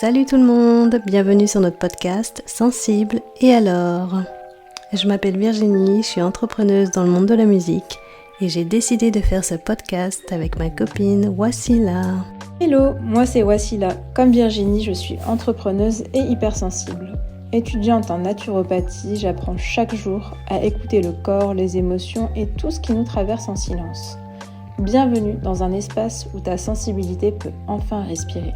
Salut tout le monde, bienvenue sur notre podcast Sensible et alors. Je m'appelle Virginie, je suis entrepreneuse dans le monde de la musique et j'ai décidé de faire ce podcast avec ma copine Wassila. Hello, moi c'est Wassila. Comme Virginie, je suis entrepreneuse et hypersensible. Étudiante en naturopathie, j'apprends chaque jour à écouter le corps, les émotions et tout ce qui nous traverse en silence. Bienvenue dans un espace où ta sensibilité peut enfin respirer.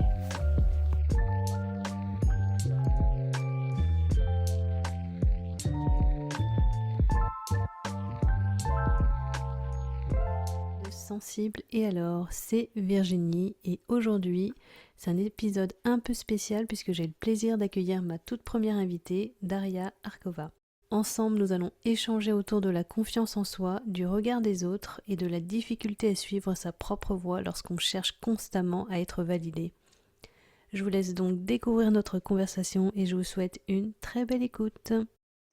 Sensible et alors, c'est Virginie et aujourd'hui c'est un épisode un peu spécial puisque j'ai le plaisir d'accueillir ma toute première invitée, Daria Arkova. Ensemble, nous allons échanger autour de la confiance en soi, du regard des autres et de la difficulté à suivre sa propre voie lorsqu'on cherche constamment à être validé. Je vous laisse donc découvrir notre conversation et je vous souhaite une très belle écoute.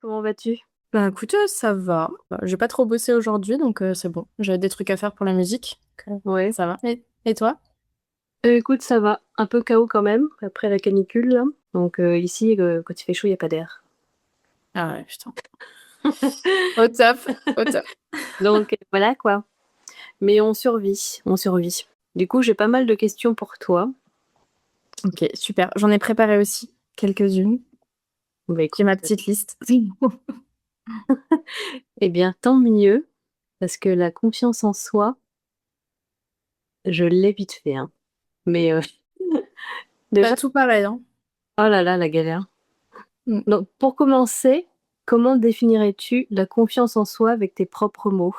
Comment vas-tu ? Bah écoute, ça va. J'ai pas trop bossé aujourd'hui, donc c'est bon. J'avais des trucs à faire pour la musique. Ouais. Ça va. Et toi? Écoute, ça va. Un peu chaos quand même, après la canicule, là. Donc ici, quand il fait chaud, il n'y a pas d'air. Ah ouais, putain. Au top, au top. Donc voilà quoi. Mais on survit. Du coup, j'ai pas mal de questions pour toi. Ok, super. J'en ai préparé aussi quelques-unes. Bah, écoute, J'ai ma petite liste. eh bien, tant mieux, parce que la confiance en soi, je l'ai vite fait. Hein. Mais déjà, Pas tout pareil, hein. oh là là, la galère. Mm. Donc, pour commencer, comment définirais-tu la confiance en soi avec tes propres mots ?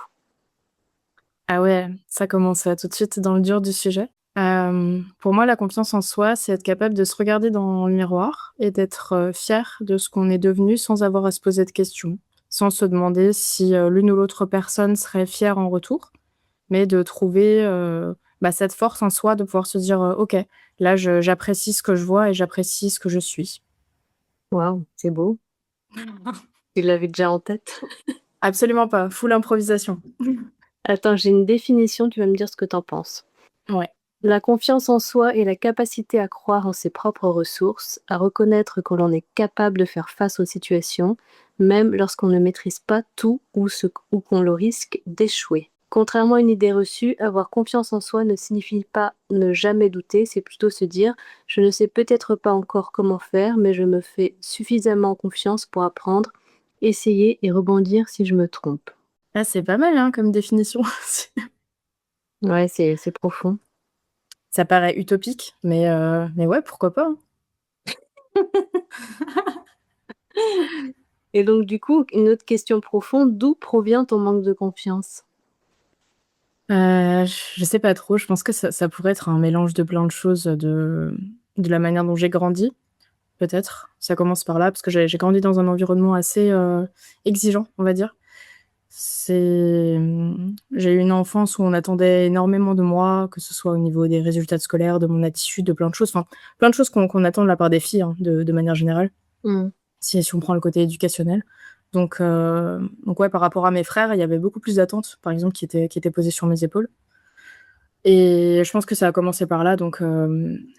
Ah ouais, ça commence tout de suite dans le dur du sujet. Pour moi, la confiance en soi, c'est être capable de se regarder dans le miroir et d'être fier de ce qu'on est devenu sans avoir à se poser de questions, sans se demander si l'une ou l'autre personne serait fière en retour, mais de trouver cette force en soi de pouvoir se dire ok, là j'apprécie ce que je vois et j'apprécie ce que je suis. Waouh, c'est beau. Tu l'avais déjà en tête ? Absolument pas, full improvisation. Attends, j'ai une définition, tu vas me dire ce que t'en penses. Ouais. La confiance en soi est la capacité à croire en ses propres ressources, à reconnaître que l'on est capable de faire face aux situations, même lorsqu'on ne maîtrise pas tout ou qu'on le risque d'échouer. Contrairement à une idée reçue, avoir confiance en soi ne signifie pas ne jamais douter, c'est plutôt se dire « je ne sais peut-être pas encore comment faire, mais je me fais suffisamment confiance pour apprendre, essayer et rebondir si je me trompe ». Ah, c'est pas mal hein, comme définition. Ouais, c'est profond. Ça paraît utopique, mais ouais, pourquoi pas hein. Et donc, du coup, une autre question profonde, d'où provient ton manque de confiance ? Je sais pas trop, je pense que ça pourrait être un mélange de plein de choses, de la manière dont j'ai grandi, peut-être. Ça commence par là, parce que j'ai grandi dans un environnement assez exigeant, on va dire. J'ai eu une enfance où on attendait énormément de moi, que ce soit au niveau des résultats scolaires, de mon attitude, de plein de choses, enfin, plein de choses qu'on attend de la part des filles, hein, de manière générale. Si on prend le côté éducationnel. Donc ouais, par rapport à mes frères, il y avait beaucoup plus d'attentes, par exemple, qui étaient posées sur mes épaules. Et je pense que ça a commencé par là. Donc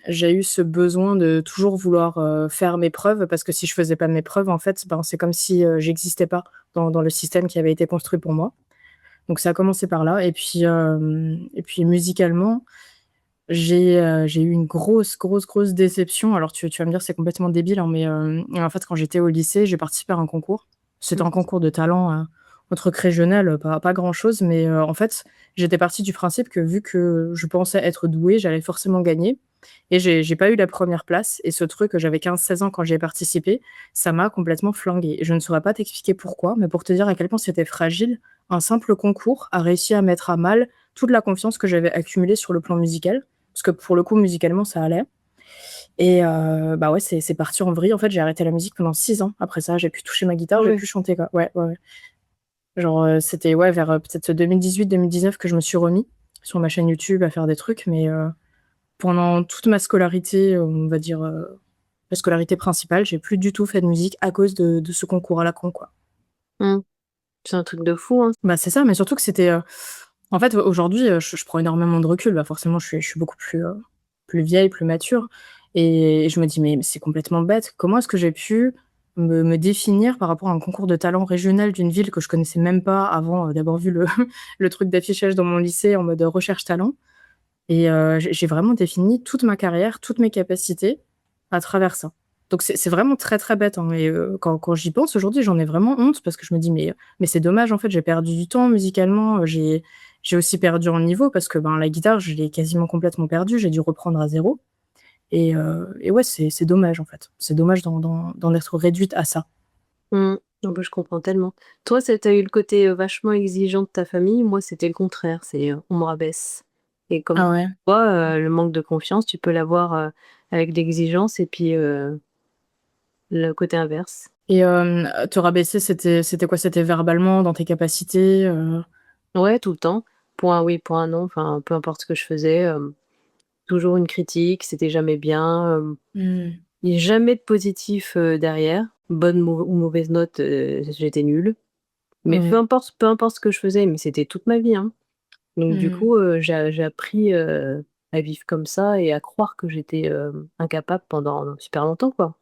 j'ai eu ce besoin de toujours vouloir faire mes preuves, parce que si je faisais pas mes preuves, en fait, c'est comme si j'existais pas dans le système qui avait été construit pour moi. Donc ça a commencé par là. Et puis musicalement, j'ai eu une grosse déception. Alors tu vas me dire, c'est complètement débile, hein, mais en fait, quand j'étais au lycée, j'ai participé à un concours. C'était un concours de talent, un truc régional, pas grand-chose, mais en fait, j'étais partie du principe que vu que je pensais être douée, j'allais forcément gagner et j'ai pas eu la première place et ce truc, j'avais 15-16 ans quand j'y ai participé, ça m'a complètement flinguée. Je ne saurais pas t'expliquer pourquoi, mais pour te dire à quel point c'était fragile, un simple concours a réussi à mettre à mal toute la confiance que j'avais accumulée sur le plan musical. Parce que pour le coup, musicalement, ça allait. Et ouais, c'est parti en vrille. En fait, j'ai arrêté la musique pendant 6 ans. Après ça, j'ai pu toucher ma guitare, j'ai pu chanter, quoi. Ouais. Genre, c'était vers peut-être 2018-2019 que je me suis remis sur ma chaîne YouTube à faire des trucs. Mais pendant toute ma scolarité, on va dire la scolarité principale, j'ai plus du tout fait de musique à cause de ce concours à la con, quoi. C'est un truc de fou, hein. Bah, c'est ça, mais surtout que c'était en fait, aujourd'hui, je prends énormément de recul. Bah, forcément, je suis beaucoup plus vieille, plus mature Et je me dis: «Mais c'est complètement bête. Comment est-ce que j'ai pu me définir par rapport à un concours de talent régional d'une ville que je connaissais même pas avant, d'avoir vu le le truc d'affichage dans mon lycée en mode, recherche talent?» Et j'ai vraiment défini toute ma carrière, toutes mes capacités à travers ça. Donc c'est vraiment très, très bête, hein, et quand j'y pense aujourd'hui, j'en ai vraiment honte parce que je me dis: «Mais c'est dommage, en fait, j'ai perdu du temps musicalement, j'ai aussi perdu en niveau parce que, ben, la guitare, je l'ai quasiment complètement perdue, j'ai dû reprendre à zéro. Et ouais, c'est dommage, en fait. C'est dommage d'en être réduite à ça. Mmh. Ah bah, je comprends tellement. Toi, tu as eu le côté, vachement exigeant de ta famille. Moi, c'était le contraire, c'est, on me rabaisse et comme Ah ouais? toi, le manque de confiance, tu peux l'avoir, avec l'exigence et puis, le côté inverse. Et te rabaisser, c'était quoi? C'était verbalement, dans tes capacités? Ouais, tout le temps. Pour un oui, pour un non, enfin, peu importe ce que je faisais, toujours une critique, c'était jamais bien, Mmh. il y a jamais de positif, derrière. Bonne ou mauvaise note, j'étais nulle. Mais Ouais. peu importe ce que je faisais, mais c'était toute ma vie, hein. Donc du Mmh. coup, j'ai appris, à vivre comme ça et à croire que j'étais, incapable pendant super longtemps, quoi.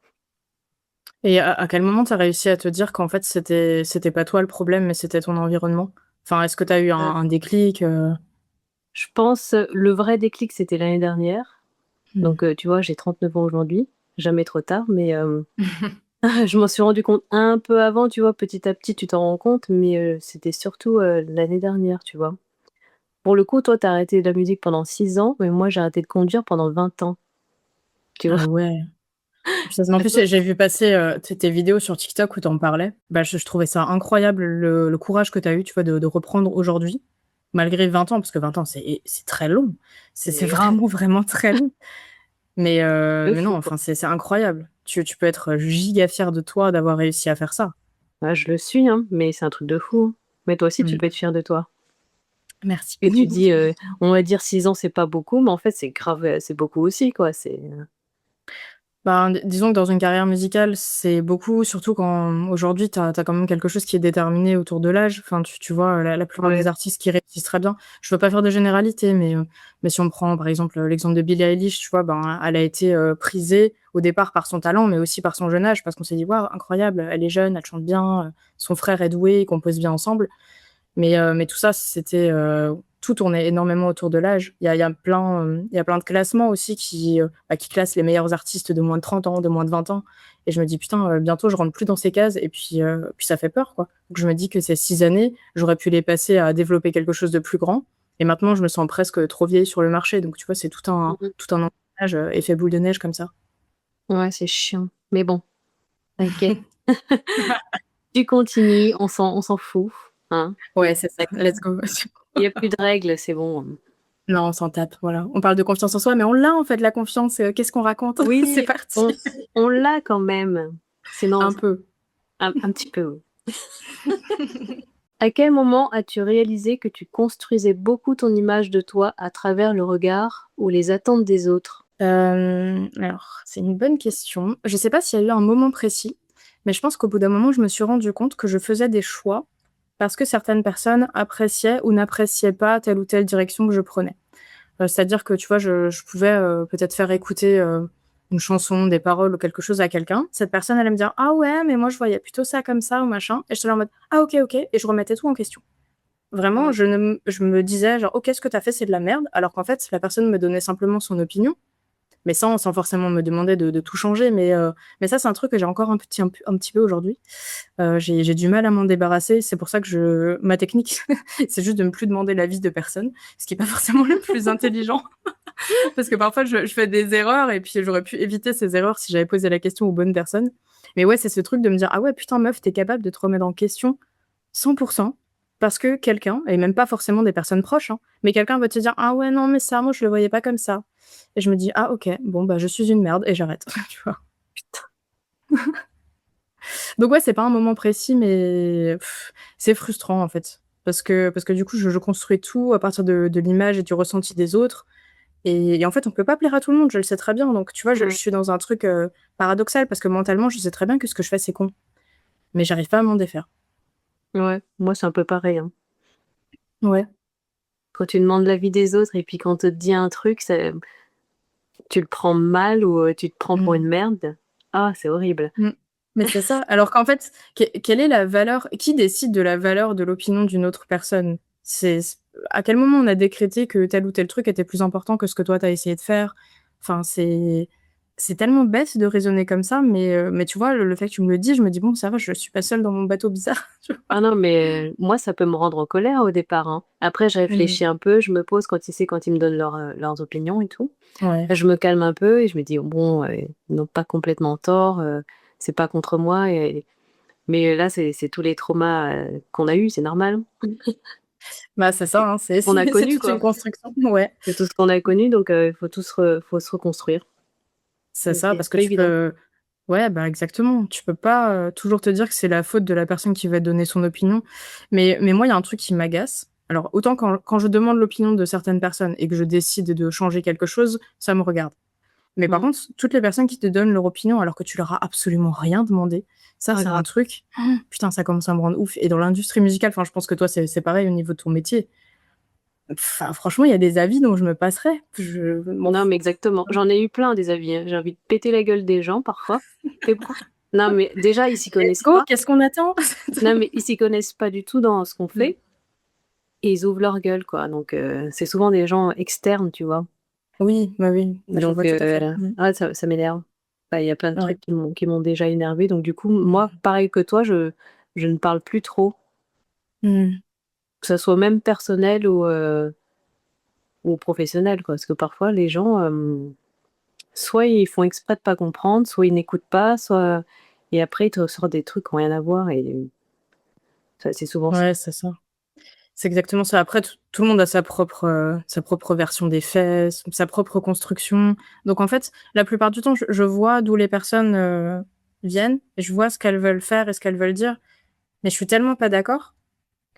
Et à quel moment tu as réussi à te dire qu'en fait, c'était pas toi le problème, mais c'était ton environnement? Enfin, est-ce que tu as eu un déclic? Je pense, le vrai déclic, c'était l'année dernière. Mmh. Donc tu vois, j'ai 39 ans aujourd'hui, jamais trop tard, mais je m'en suis rendu compte un peu avant, tu vois? Petit à petit, tu t'en rends compte, mais c'était surtout, l'année dernière, tu vois? Pour le coup, toi, tu as arrêté la musique pendant 6 ans, mais moi, j'ai arrêté de conduire pendant 20 ans, tu vois? Ah ouais. Putain, mais en Bah, plus, toi j'ai vu passer, tes vidéos sur TikTok où tu en parlais. Bah, je trouvais ça incroyable le courage que tu as eu, tu vois, de reprendre aujourd'hui, malgré 20 ans, parce que 20 ans, c'est très long. C'est mais grave, vraiment, vraiment très long. Mais de mais non, fou, quoi. enfin, c'est incroyable. Tu peux être giga fière de toi d'avoir réussi à faire ça. Bah, je le suis, hein, mais c'est un truc de fou, hein. Mais toi aussi, tu peux Mmh. être fier de toi. Merci. Et tu dis, on va dire 6 ans, c'est pas beaucoup, mais en fait, c'est grave, c'est beaucoup aussi, quoi. C'est, Ben, disons que dans une carrière musicale, c'est beaucoup, surtout quand aujourd'hui tu as quand même quelque chose qui est déterminé autour de l'âge. Enfin, tu vois, la plupart ouais, des artistes qui réussissent très bien, je veux pas faire de généralité, mais si on prend par exemple, l'exemple de Billie Eilish, tu vois, ben, elle a été, prisée au départ par son talent, mais aussi par son jeune âge parce qu'on s'est dit: «Waouh, incroyable, elle est jeune, elle chante bien, son frère est doué, ils composent bien ensemble». Mais tout ça, c'était, tout tournait énormément autour de l'âge. Il y a plein de classements aussi qui classent les meilleurs artistes de moins de 30 ans, de moins de 20 ans, et je me dis: «Putain, bientôt je rentre plus dans ces cases», et puis ça fait peur, quoi. Donc je me dis que ces 6 années, j'aurais pu les passer à développer quelque chose de plus grand, et maintenant je me sens presque trop vieille sur le marché. Donc tu vois, c'est mmh tout un engrenage, effet boule de neige comme ça. ouais, c'est chiant. Mais bon, t'inquiète, tu continues, on s'en fout, hein. Il y a Ouais, c'est ça, let's go. il y a plus de règles, c'est bon, Non, on s'en tape, voilà. On parle de confiance en soi, mais on l'a en fait la confiance, qu'est-ce qu'on raconte? C'est Oui, parti. on l'a quand même. C'est non, Un peu. un petit peu, oui. À quel moment as-tu réalisé que tu construisais beaucoup ton image de toi à travers le regard ou les attentes des autres? Alors, c'est une bonne question. Je sais pas s'il y a eu un moment précis, mais je pense qu'au bout d'un moment, je me suis rendu compte que je faisais des choix parce que certaines personnes appréciaient ou n'appréciaient pas telle ou telle direction que je prenais. C'est-à-dire que, tu vois, je pouvais, peut-être faire écouter, une chanson, des paroles ou quelque chose à quelqu'un. Cette personne allait me dire: «Ah ouais, mais moi je voyais plutôt ça comme ça» ou machin, et j'étais là en mode: «Ah OK, OK», et je remettais tout en question. Vraiment, Ouais. je me disais genre: «OK, ce que tu as fait, c'est de la merde», alors qu'en fait, la personne me donnait simplement son opinion, mais sans forcément me demander de tout changer. Mais ça, c'est un truc que j'ai encore un petit peu aujourd'hui. J'ai du mal à m'en débarrasser. C'est pour ça que ma technique, c'est juste de ne plus demander l'avis de personne, ce qui est pas forcément le plus intelligent. Parce que parfois, je fais des erreurs, et puis j'aurais pu éviter ces erreurs si j'avais posé la question aux bonnes personnes. Mais ouais, c'est ce truc de me dire: «Ah ouais, putain meuf, tu es capable de te remettre en question 100 parce que quelqu'un», et même pas forcément des personnes proches, hein, mais quelqu'un va te dire: «Ah ouais, non, mais ça, moi, je le voyais pas comme ça», et je me dis: «Ah OK, bon, bah, je suis une merde», et j'arrête, tu vois? Donc ouais, c'est pas un moment précis, mais c'est frustrant, en fait, parce que du coup, je construis tout à partir de l'image et du ressenti des autres, et en fait, on peut pas plaire à tout le monde, je le sais très bien. Donc tu vois, je Mmh. suis dans un truc, paradoxal, parce que mentalement, je sais très bien que ce que je fais, c'est con, mais j'arrive pas à m'en défaire. Ouais, moi, c'est un peu pareil, hein. Ouais. Quand tu demandes l'avis des autres et puis quand on te dit un truc, ça tu le prends mal ou tu te prends pour Mmh. une merde. Ah, c'est horrible. Mmh. Mais c'est ça. Alors qu'en fait, quelle est la valeur qui décide de la valeur de l'opinion d'une autre personne? C'est à quel moment on a décrété que tel ou tel truc était plus important que ce que toi tu as essayé de faire? Enfin, c'est tellement bête de raisonner comme ça, mais tu vois, le fait que tu me le dis, je me dis: «Bon, ça va, je suis pas seule dans mon bateau bizarre», tu vois? Ah non, mais moi, ça peut me rendre en colère au départ, hein. Après, je Mmh. réfléchis un peu, je me pose quand ils me donnent leurs opinions et tout. Ouais. Je me calme un peu et je me dis: «Bon, ils n'ont pas complètement tort, c'est pas contre moi» mais là, c'est tous les traumas, qu'on a eus, c'est normal. Bah, c'est ça, hein, c'est On a c'est connu, toute une quoi. construction. Ouais. C'est tout ce qu'on a connu, donc il faut se reconstruire. C'est Donc ça, c'est parce que pas tu évident. peux ouais, bah, exactement. Tu peux pas, toujours te dire que c'est la faute de la personne qui va te donner son opinion. Mais moi, il y a un truc qui m'agace. Alors, autant quand je demande l'opinion de certaines personnes et que je décide de changer quelque chose, ça me regarde. Mais par Mmh. contre, toutes les personnes qui te donnent leur opinion alors que tu leur as absolument rien demandé, ça, Ah c'est un grave. truc, putain, ça commence à me rendre ouf. Et dans l'industrie musicale, enfin, je pense que toi, c'est pareil au niveau de ton métier. Enfin, franchement, il y a des avis dont je me passerais. Je m'en Non, fous. mais exactement. J'en ai eu plein des avis, hein. J'ai envie de péter la gueule des gens parfois. Mais pour non, mais déjà, ils s'y Let's connaissent go, pas. qu'est-ce qu'on attend? Non, mais ils s'y connaissent pas du tout dans ce qu'on Mmh. fait et ils ouvrent leur gueule, quoi. Donc c'est souvent des gens externes, tu vois? Oui, bah, oui, bah, je Donc vois tout à fait. ah ça m'énerve. Bah, il y a plein de Ouais. trucs qui m'ont déjà énervée, donc du coup, moi, pareil que toi, je ne parle plus trop, Mmh. que ça soit même personnel ou professionnel, quoi. Parce que parfois les gens, soit ils font exprès de pas comprendre, soit ils n'écoutent pas, soit et après ils te sortent des trucs qui ont rien à voir et ça c'est souvent ça. Ouais, c'est ça. C'est exactement ça. Après, tout le monde a sa propre version des faits, sa propre construction. Donc en fait, la plupart du temps, je vois d'où les personnes, viennent et je vois ce qu'elles veulent faire et ce qu'elles veulent dire, mais je suis tellement pas d'accord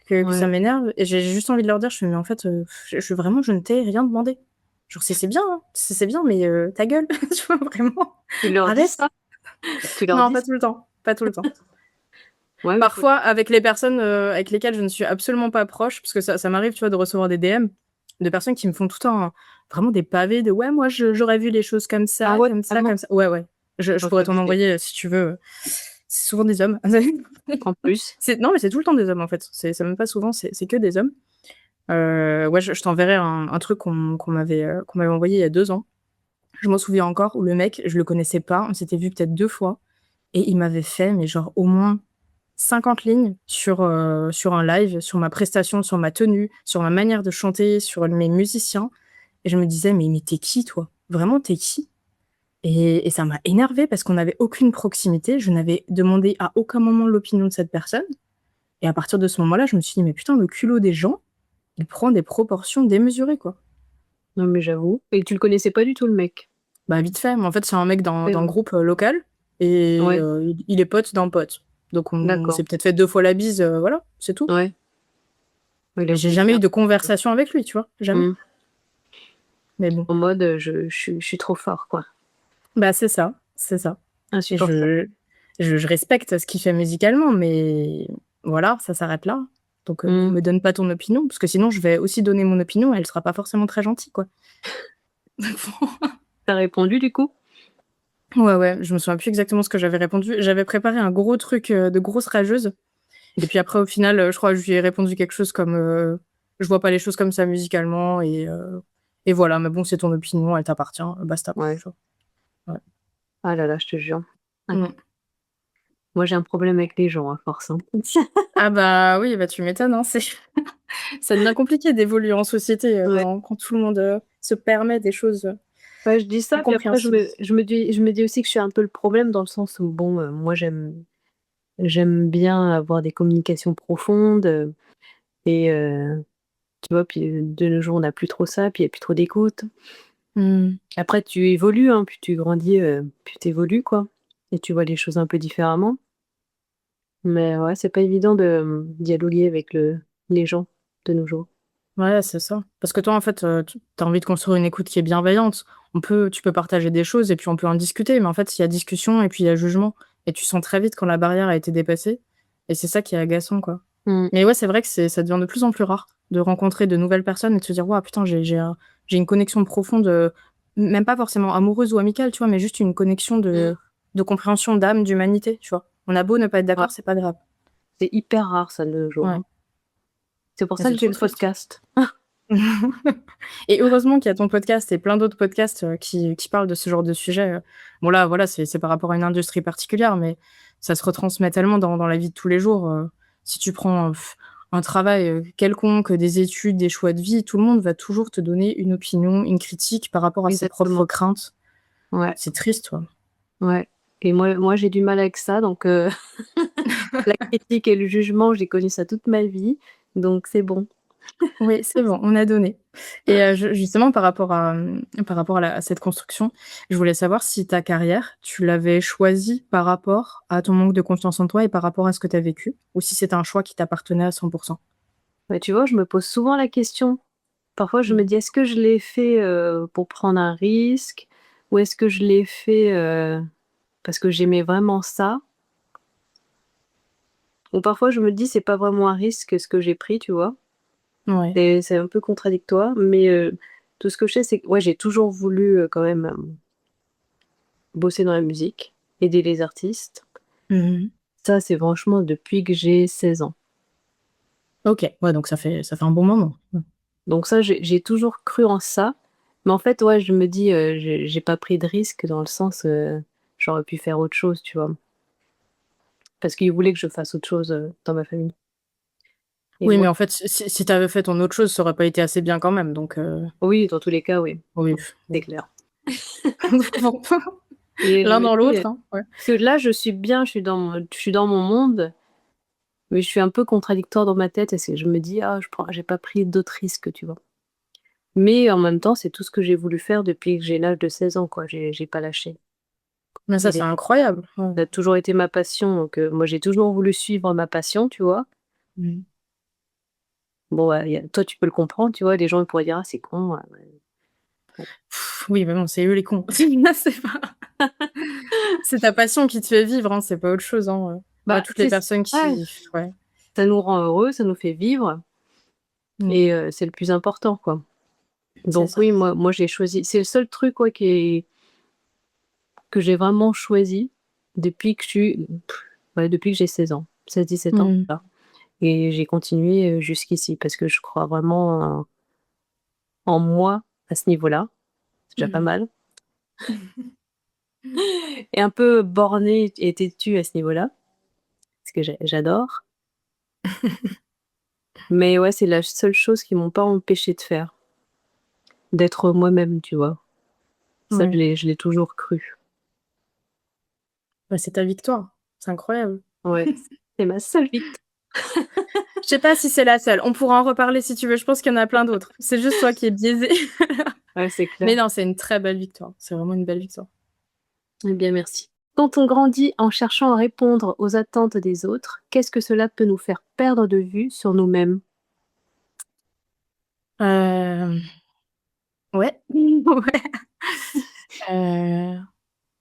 que ça Ouais, m'énerve et j'ai juste envie de leur dire, je fais: «Mais en fait, je ne t'ai rien demandé. Genre c'est bien, hein, c'est bien, mais ta gueule», tu vois? Vraiment, tu leur dis arrête. ça? Tu leur Non, dis pas ça? tout le temps, pas tout le temps. Ouais, mais faut Parfois, avec les personnes, avec lesquelles je ne suis absolument pas proche, parce que ça m'arrive, tu vois, de recevoir des DM de personnes qui me font tout le temps vraiment des pavés de: «Ouais, moi, j'aurais vu les choses comme ah ça, ouais, comme ça, vraiment? comme ça». Ouais, ouais, je Oh, pourrais c'est t'en abusé. envoyer, si tu veux, c'est souvent des hommes. En plus? C'est non, mais c'est tout le temps des hommes, en fait. C'est même pas souvent, c'est que des hommes. Ouais, je t'enverrai un truc qu'on m'avait envoyé il y a 2 ans. Je m'en souviens encore, où le mec, je le connaissais pas, on s'était vu peut-être 2 fois et il m'avait fait, mais genre au moins 50 lignes sur un live, sur ma prestation, sur ma tenue, sur ma manière de chanter, sur mes musiciens et je me disais: «Mais tu qui toi? Vraiment, tu qui?» Et ça m'a énervée parce qu'on n'avait aucune proximité. Je n'avais demandé à aucun moment l'opinion de cette personne et à partir de ce moment-là, je me suis dit: «Mais putain, le culot des gens, il prend des proportions démesurées, quoi». Non, mais j'avoue et tu le connaissais pas du tout le mec? Bah, vite fait, mais en fait, c'est un mec d'un Ouais, groupe, local et ouais, il est pote d'un pote. Donc on d'accord. s'est peut-être fait 2 fois la bise, voilà, c'est tout. Ouais, ouais, il Mais a j'ai voulu jamais eu faire de conversation avec lui, tu vois? Jamais. mmh, Mais bon. en mode, je suis trop fort, quoi. Bah, c'est ça, c'est ça. Et Insupportable. je respecte ce qu'il fait musicalement, mais voilà, ça s'arrête là. Donc Mmh. me donne pas ton opinion, parce que sinon je vais aussi donner mon opinion et elle sera pas forcément très gentille, quoi. Tu as répondu du coup? Ouais, ouais, je me souviens plus exactement ce que j'avais répondu. J'avais préparé un gros truc, de grosse rageuse et puis après au final, je crois que je lui ai répondu quelque chose comme, «Je vois pas les choses comme ça musicalement et voilà, mais bon, c'est ton opinion, elle t'appartient, basta», Ouais. tu vois? Ouais. Ah là là, je te jure. Ouais. Mmh. Moi, j'ai un problème avec les gens à force, hein. Ah bah, oui, bah, tu m'étonnes, hein, c'est ça devient compliqué d'évoluer en société, Ouais. quand tout le monde, se permet des choses, Ouais, je dis ça, puis après je incompréhensibles. me je me dis je me dis aussi que je suis un peu le problème dans le sens où bon, moi j'aime bien avoir des communications profondes, et tu vois? Puis, de nos jours, on n'a plus trop ça, puis il y a plus trop d'écoute. Mmh. Après tu évolues, hein, plus tu grandis, plus tu évolues, quoi et tu vois les choses un peu différemment. Mais ouais, c'est pas évident de, dialoguer avec les gens de nos jours. Ouais, c'est ça. Parce que toi, en fait, tu as envie de construire une écoute qui est bienveillante. Tu peux partager des choses et puis on peut en discuter, mais en fait, il y a discussion et puis il y a jugement et tu sens très vite quand la barrière a été dépassée et c'est ça qui est agaçant, quoi. Mmh. Mais ouais, c'est vrai que ça devient de plus en plus rare de rencontrer de nouvelles personnes et de se dire: «Waouh, putain, j'ai une connexion profonde», même pas forcément amoureuse ou amicale, tu vois, mais juste une connexion de compréhension d'âme, d'humanité, tu vois. On a beau ne pas être d'accord, c'est pas grave. C'est hyper rare, ça, de nos jours. Ouais. C'est pour Mais ça c'est que j'ai trop le triste. podcast. Et heureusement qu'il y a ton podcast et plein d'autres podcasts qui parlent de ce genre de sujet. Bon là, voilà, c'est par rapport à une industrie particulière, mais ça se retransmet tellement dans la vie de tous les jours. Si tu prends un travail quelconque, des études, des choix de vie, tout le monde va toujours te donner une opinion, une critique par rapport à ses propres craintes. Ouais. C'est triste, toi. Ouais. Et moi j'ai du mal avec ça, donc la critique et le jugement, j'ai connu ça toute ma vie, donc c'est bon. Oui, c'est bon, on a donné. Et justement par rapport à cette construction, je voulais savoir si ta carrière, tu l'avais choisie par rapport à ton manque de confiance en toi et par rapport à ce que tu as vécu? Ou si c'était un choix qui t'appartenait à 100 %? Bah, tu vois, je me pose souvent la question. Parfois, je me dis: «Est-ce que je l'ai fait, pour prendre un risque? Ou est-ce que je l'ai fait, parce que j'aimais vraiment ça?» Ou parfois, je me dis: «C'est pas vraiment un risque ce que j'ai pris», tu vois? Ouais. C'est un peu contradictoire, mais tout ce que je sais, c'est que ouais, j'ai toujours voulu, quand même, bosser dans la musique, aider les artistes. Mmh. Ça, c'est franchement depuis que j'ai 16 ans. OK, ouais, donc ça fait un bon moment. Donc ça, j'ai toujours cru en ça, mais en fait, ouais, je me dis, j'ai pas pris de risque dans le sens, j'aurais pu faire autre chose, tu vois? Parce qu'ils voulaient que je fasse autre chose, dans ma famille et Oui, moi mais en fait, si tu avais fait ton autre chose, ça aurait pas été assez bien quand même, donc oui, dans tous les cas, oui, oui, c'est bon. clair Bon. et je L'un me dans dis, l'autre, hein, ouais. parce que là, je suis bien, je suis dans mon monde, mais je suis un peu contradictoire dans ma tête, parce que je me dis: «Ah, j'ai pas pris d'autres risques», tu vois? Mais en même temps, c'est tout ce que j'ai voulu faire depuis que j'ai l'âge de 16 ans, quoi, j'ai pas lâché. Mais ça, Et c'est incroyable. Ouais. ça a toujours été ma passion, donc moi, j'ai toujours voulu suivre ma passion, tu vois? Mmh. Bon, toi, tu peux le comprendre, tu vois? Les gens, ils pourraient dire: «Ah, c'est con, ouais». Oui, mais bon, c'est eux les cons. Là, c'est pas c'est ta passion qui te fait vivre, hein, c'est pas autre chose, hein. Moi, Bah, toutes les c'est personnes ouais, qui ouais. ça nous rend heureux, ça nous fait vivre Mmh. et c'est le plus important, quoi. C'est Donc ça. oui, moi, j'ai choisi c'est le seul truc, ouais, que j'ai vraiment choisi depuis que je suis ouais, depuis que j'ai 16 ans, 16-17 ans, Mmh. là et j'ai continué, jusqu'ici parce que je crois vraiment en moi à ce niveau-là. C'est déjà pas Mmh. mal et un peu bornée et têtue à ce niveau-là, parce que j'adore. Mais ouais, c'est la seule chose qui m'ont pas empêchée de faire, d'être moi-même, tu vois? Ça, Ouais. je l'ai toujours cru. Bah, c'est ta victoire. C'est incroyable. Ouais, c'est ma seule victoire. Je sais pas si c'est la seule. On pourra en reparler si tu veux. Je pense qu'il y en a plein d'autres. C'est juste toi qui es biaisée. Ouais, c'est clair. Mais non, c'est une très belle victoire. C'est vraiment une belle victoire. Eh bien, merci. Quand on grandit en cherchant à répondre aux attentes des autres, qu'est-ce que cela peut nous faire perdre de vue sur nous-mêmes? Hem, ouais. Ouais. Heu,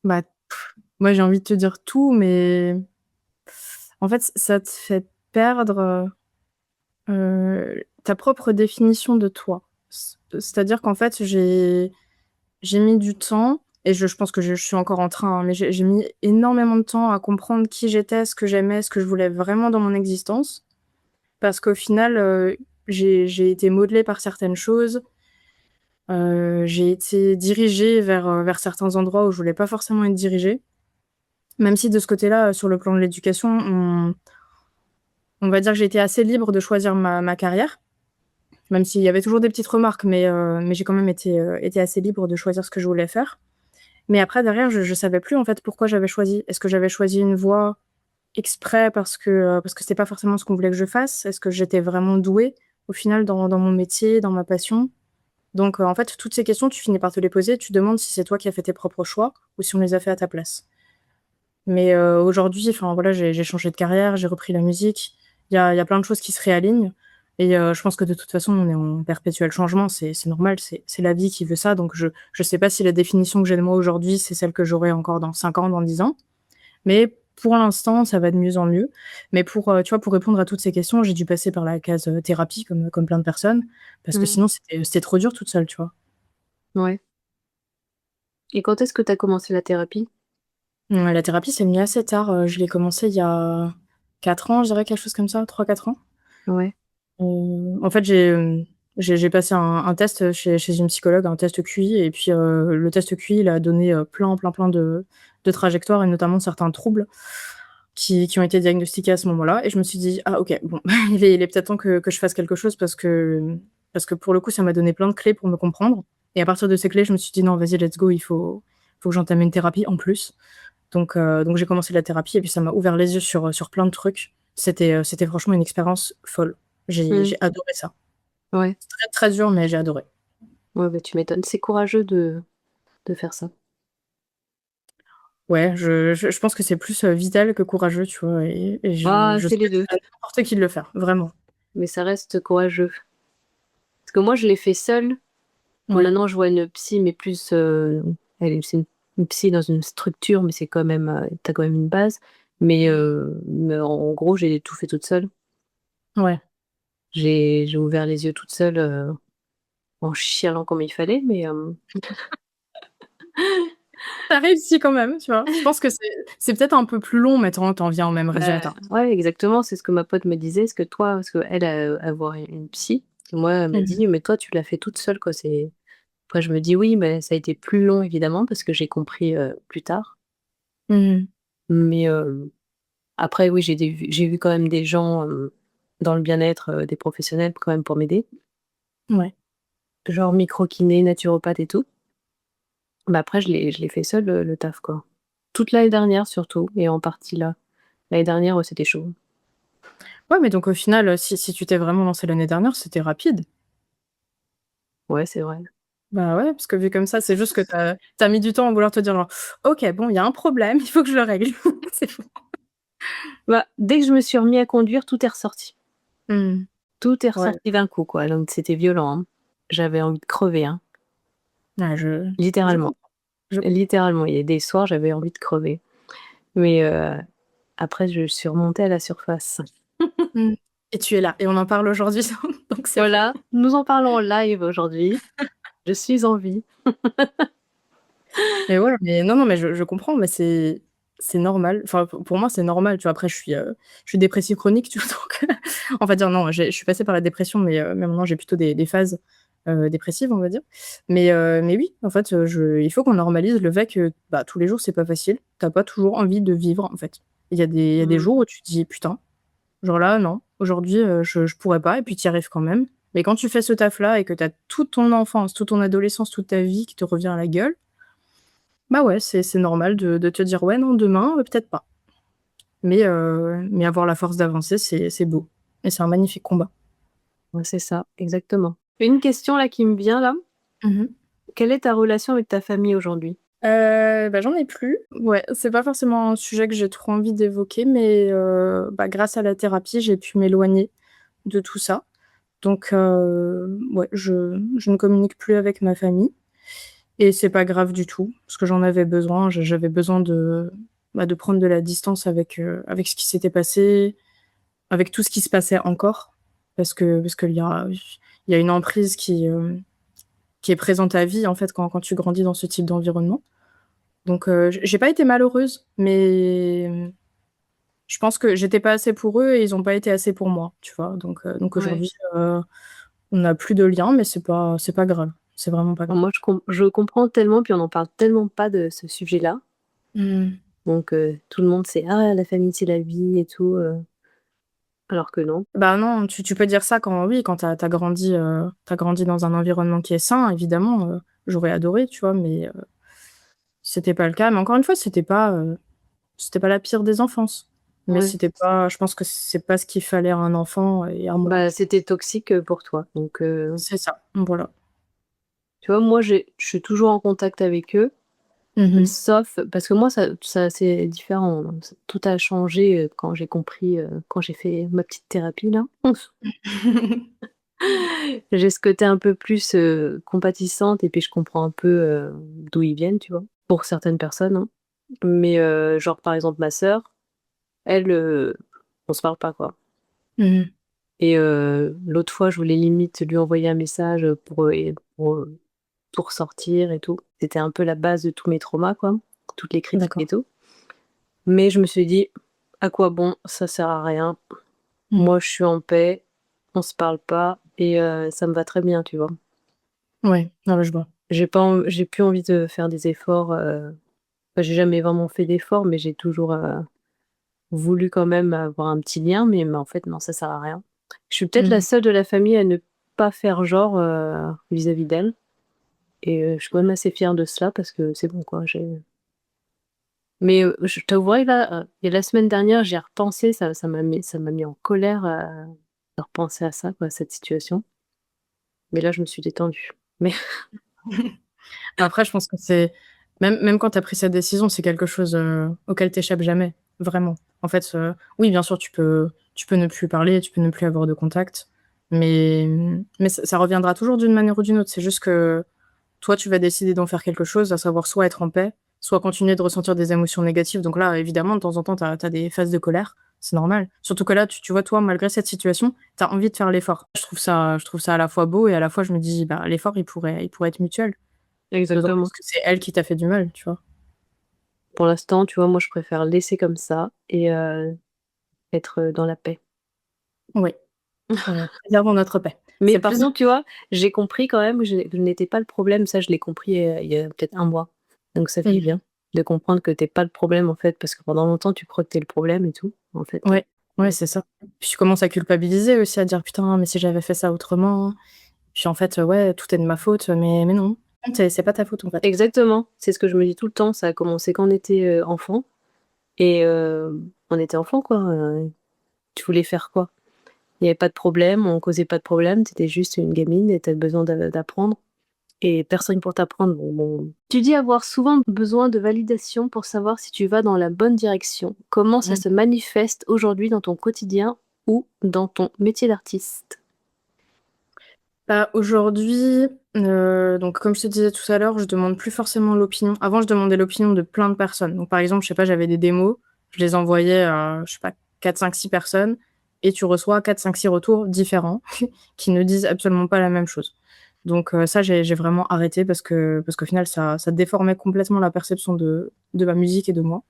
bah, moi, j'ai envie de te dire tout, mais en fait, ça te fait perdre, ta propre définition de toi. C'est-à-dire qu'en fait, j'ai mis du temps et je pense que je suis encore en train, hein, mais j'ai mis énormément de temps à comprendre qui j'étais, ce que j'aimais, ce que je voulais vraiment dans mon existence. Parce qu'au final, j'ai été modelée par certaines choses, j'ai été dirigée vers certains endroits où je voulais pas forcément être dirigée. Même si de ce côté-là, sur le plan de l'éducation, on va dire que j'ai été assez libre de choisir ma carrière. Même s'il y avait toujours des petites remarques, mais j'ai quand même été assez libre de choisir ce que je voulais faire. Mais après derrière, je savais plus en fait pourquoi j'avais choisi. Est-ce que j'avais choisi une voie exprès parce que c'était pas forcément ce qu'on voulait que je fasse? Est-ce que j'étais vraiment douée au final dans mon métier, dans ma passion? Donc en fait, toutes ces questions, tu finis par te les poser. Tu te demandes si c'est toi qui as fait tes propres choix ou si on les a fait à ta place. Mais aujourd'hui, enfin voilà, j'ai changé de carrière, j'ai repris la musique. Il y a plein de choses qui se réalignent et je pense que de toute façon, on est en perpétuel changement. C'est normal, c'est la vie qui veut ça. Donc je sais pas si la définition que j'ai de moi aujourd'hui, c'est celle que j'aurai encore dans 5 ans, dans 10 ans. Mais pour l'instant, ça va de mieux en mieux. Mais tu vois, pour répondre à toutes ces questions, j'ai dû passer par la case, thérapie comme plein de personnes parce que Mmh. sinon c'était trop dur toute seule, tu vois? Ouais. Et quand est-ce que tu as commencé la thérapie? La thérapie, c'est venu assez tard. Je l'ai commencé il y a 4 ans, je dirais, quelque chose comme ça, 3-4 ans. Ouais. En fait, j'ai passé un test chez une psychologue, un test QI, et puis le test QI, il a donné plein de trajectoires et notamment certains troubles qui ont été diagnostiqués à ce moment-là. Et je me suis dit, ah ok, bon, il est peut-être temps que je fasse quelque chose parce que pour le coup, ça m'a donné plein de clés pour me comprendre. Et à partir de ces clés, je me suis dit, non, vas-y, let's go, faut que j'entame une thérapie en plus. Donc j'ai commencé la thérapie et puis ça m'a ouvert les yeux sur plein de trucs. C'était franchement une expérience folle. J'ai adoré ça. Ouais. Très, très dur, mais j'ai adoré. Ouais, bah, tu m'étonnes. C'est courageux de faire ça. Ouais, je pense que c'est plus vital que courageux, tu vois. Et Ah, je c'est les souhaite deux. à n'importe qui de le faire, vraiment. Mais ça reste courageux. Parce que moi, je l'ai fait seule. Ouais. Maintenant, je vois une psy, mais plus. C'est une psy dans une structure, mais c'est quand même. T'as quand même une base. Mais en gros, j'ai tout fait toute seule. Ouais. J'ai ouvert les yeux toute seule en chialant comme il fallait, mais. Tu réussi quand même, tu vois. Je pense que c'est peut-être un peu plus long, mais t'en viens au même Bah, résultat. ouais, exactement, c'est ce que ma pote me disait. Est-ce que toi, parce qu'elle a avoir une psy, et moi, elle m'a Mmh. dit, mais toi, tu l'as fait toute seule, quoi. Après, je me dis oui, mais ça a été plus long, évidemment, parce que j'ai compris plus tard. Mmh. Mais après, oui, j'ai vu quand même des gens dans le bien-être, des professionnels quand même pour m'aider, Ouais. genre micro-kiné, naturopathe et tout. Mais après, je l'ai fait seule, le taf, quoi. Toute l'année dernière, surtout, et en partie là. L'année dernière, ouais, c'était chaud. Ouais, mais donc au final, si tu t'es vraiment lancée l'année dernière, c'était rapide. Ouais, c'est vrai. Bah, ouais, parce que vu comme ça, c'est juste que tu as mis du temps à vouloir te dire genre: «OK, bon, il y a un problème, il faut que je le règle». C'est fou. Bah, dès que je me suis remis à conduire, tout est ressorti. Mmh. Tout est Ouais, ressorti d'un coup, quoi, donc c'était violent, hein. J'avais envie de crever, hein, ouais, je littéralement. comprends. Je Littéralement, il y a des soirs, j'avais envie de crever. Mais après je suis remontée à la surface. mmh et tu es là et on en parle aujourd'hui, donc c'est bon. Voilà, nous en parlons en live aujourd'hui. Je suis en vie. Mais ouais, mais non, non, mais je comprends, mais c'est normal. Enfin, pour moi, c'est normal, tu vois? Après, je suis dépressive chronique, tu vois? Donc on va dire non, je suis passée par la dépression, mais maintenant j'ai plutôt des phases, dépressives, on va dire. Mais oui, en fait, il faut qu'on normalise le fait que, bah, tous les jours, c'est pas facile. Tu as pas toujours envie de vivre, en fait. Il y a des Mmh. jours où tu te dis: «Putain, genre là, non, aujourd'hui, je pourrais pas» et puis tu y arrives quand même. Mais quand tu fais ce taf-là et que tu as toute ton enfance, toute ton adolescence, toute ta vie qui te revient à la gueule, bah, ouais, c'est normal de te dire: «Ouais, non, demain, peut-être pas». Mais avoir la force d'avancer, c'est beau et c'est un magnifique combat. Ouais, c'est ça, exactement. Une question là qui me vient là, Mmh mh. quelle est ta relation avec ta famille aujourd'hui? Bah, j'en ai plus. Ouais, c'est pas forcément un sujet que j'ai trop envie d'évoquer, mais bah, grâce à la thérapie, j'ai pu m'éloigner de tout ça. Donc ouais, je ne communique plus avec ma famille et c'est pas grave du tout parce que j'en avais besoin. J'avais besoin de prendre de la distance avec ce qui s'était passé, avec tout ce qui se passait encore, parce qu'il y a une emprise qui est présente à vie, en fait, quand tu grandis dans ce type d'environnement. Donc j'ai pas été malheureuse, mais je pense que j'étais pas assez pour eux et ils ont pas été assez pour moi, tu vois? Donc Ouais. aujourd'hui, on n'a plus de lien, mais c'est pas grave. C'est vraiment pas grave. Moi je comprends tellement, puis on en parle tellement pas de ce sujet-là. Mmh. Donc tout le monde c'est: «Ah la famille c'est la vie» et tout, alors que non. Bah, non, tu peux dire ça quand oui, quand tu grandi dans un environnement qui est sain, évidemment, j'aurais adoré, tu vois? Mais c'était pas le cas. Mais encore une fois, c'était pas la pire des enfances. Mais Ouais. c'était pas je pense que c'est pas ce qu'il fallait à un enfant et à moi. Bah, c'était toxique, pour toi. Donc C'est ça, voilà. tu vois, moi je suis toujours en contact avec eux, Mmh mh. sauf parce que moi ça c'est différent, hein. Tout a changé, quand j'ai compris, quand j'ai fait ma petite thérapie là. J'ai ce côté un peu plus, compatissante et puis je comprends un peu, d'où ils viennent, tu vois? Pour certaines personnes, hein. Mais genre par exemple ma sœur, elle, on se parle pas, quoi. Mmh. Et l'autre fois je voulais limite lui envoyer un message, pour, tout ressortir et tout. C'était un peu la base de tous mes traumas, quoi, toutes les critiques et tout. Mais je me suis dit, à quoi bon, ça sert à rien. Moi, je suis en paix, on se parle pas et ça me va très bien, tu vois. Ouais, non, mais je vois. J'ai plus envie de faire des efforts. J'ai jamais vraiment fait d'efforts, mais j'ai toujours voulu quand même avoir un petit lien, mais en fait, non, ça sert à rien. Je suis peut-être la seule de la famille à ne pas faire genre vis-à-vis d'elle. Et je suis quand même assez fière de cela parce que c'est bon, quoi. Mais je t'avouerai, là, il y a la semaine dernière, j'y ai repensé, ça m'a mis en colère de repenser à ça, quoi, à cette situation. Mais là, je me suis détendue. Mais Après, je pense que c'est même quand tu as pris cette décision, c'est quelque chose auquel tu échappes jamais, vraiment. En fait, oui, bien sûr, tu peux ne plus parler, tu peux ne plus avoir de contact, mais ça reviendra toujours d'une manière ou d'une autre. C'est juste que toi, tu vas décider d'en faire quelque chose, à savoir soit être en paix, soit continuer de ressentir des émotions négatives. Donc là, évidemment, de temps en temps, tu as des phases de colère, c'est normal. Surtout que là, tu vois, toi, malgré cette situation, tu as envie de faire l'effort. Je trouve ça à la fois beau et à la fois, je me dis, bah, l'effort, il pourrait être mutuel. D'autant exactement. plus que c'est elle qui t'a fait du mal, tu vois. Pour l'instant, tu vois, moi, je préfère laisser comme ça et être dans la paix. Oui. Préservons notre paix. Mais C'est le par plus contre, tu vois, j'ai compris quand même que je n'étais pas le problème. Ça, je l'ai compris il y a peut-être 1 mois. Donc ça fait du bien de comprendre que t'es pas le problème, en fait, parce que pendant longtemps, tu crois que t'es le problème et tout, en fait. Ouais, c'est ça. Puis tu commences à culpabiliser aussi, à dire: «Putain, mais si j'avais fait ça autrement». Puis en fait, ouais, tout est de ma faute, mais non, c'est pas ta faute, en fait. Exactement, c'est ce que je me dis tout le temps. Ça a commencé quand on était enfant et on était enfant, quoi. Tu voulais faire quoi? Il y avait pas de problème, on causait pas de problème, tu étais juste une gamine et tu as besoin d'apprendre et personne pour t'apprendre. Bon. Tu dis avoir souvent besoin de validation pour savoir si tu vas dans la bonne direction. Comment ça se manifeste aujourd'hui dans ton quotidien ou dans ton métier d'artiste? Bah, aujourd'hui, donc comme je te disais tout à l'heure, je demande plus forcément l'opinion. Avant, je demandais l'opinion de plein de personnes. Donc par exemple, je sais pas, j'avais des démos, je les envoyais à, je sais pas, 4, 5, 6 personnes et tu reçois 4, 5, 6 retours différents qui ne disent absolument pas la même chose. Donc ça, j'ai vraiment arrêté parce qu'au final, ça déformait complètement la perception de ma musique et de moi.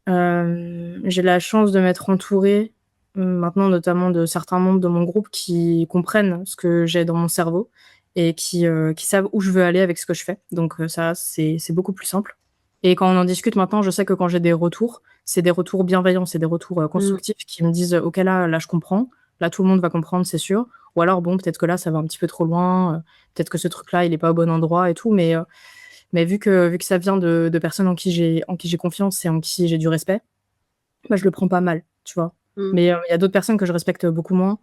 J'ai la chance de m'être entourée, maintenant notamment de certains membres de mon groupe qui comprennent ce que j'ai dans mon cerveau et qui savent où je veux aller avec ce que je fais. Donc ça, c'est beaucoup plus simple et quand on en discute maintenant, je sais que quand j'ai des retours, c'est des retours bienveillants, c'est des retours, constructifs qui me disent: «OK, là, je comprends. Là, tout le monde va comprendre, c'est sûr. Ou alors bon, peut-être que là, ça va un petit peu trop loin, peut-être que ce truc-là, il est pas au bon endroit et tout», mais vu que ça vient de personnes en qui j'ai confiance et en qui j'ai du respect, bah, je le prends pas mal, tu vois? Mais il y a d'autres personnes que je respecte beaucoup moins,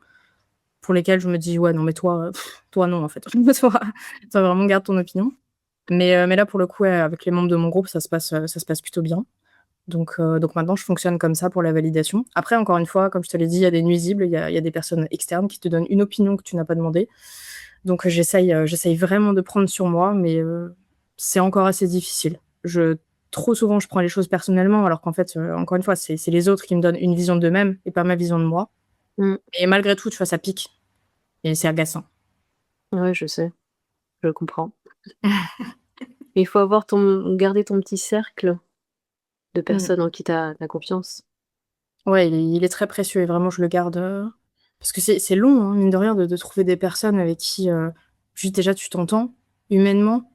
pour lesquelles je me dis: «Ouais, non, mais toi, toi non, en fait. Toi vraiment garde ton opinion». Mais là, pour le coup, ouais, avec les membres de mon groupe, ça se passe plutôt bien. Donc maintenant, je fonctionne comme ça pour la validation. Après, encore une fois, comme je te l'ai dit, il y a des nuisibles, il y a des personnes externes qui te donnent une opinion que tu n'as pas demandée. Donc j'essaye vraiment de prendre sur moi, mais c'est encore assez difficile. Trop souvent, je prends les choses personnellement, alors qu'en fait, encore une fois, c'est les autres qui me donnent une vision d'eux-mêmes et pas ma vision de moi. Et malgré tout, tu vois, ça pique et c'est agaçant. Ouais, je sais, je comprends. Il faut garder ton petit cercle de personnes en qui tu as confiance. Ouais, il est très précieux et vraiment je le garde, parce que c'est long, hein, mine de rien, de trouver des personnes avec qui, juste déjà tu t'entends humainement,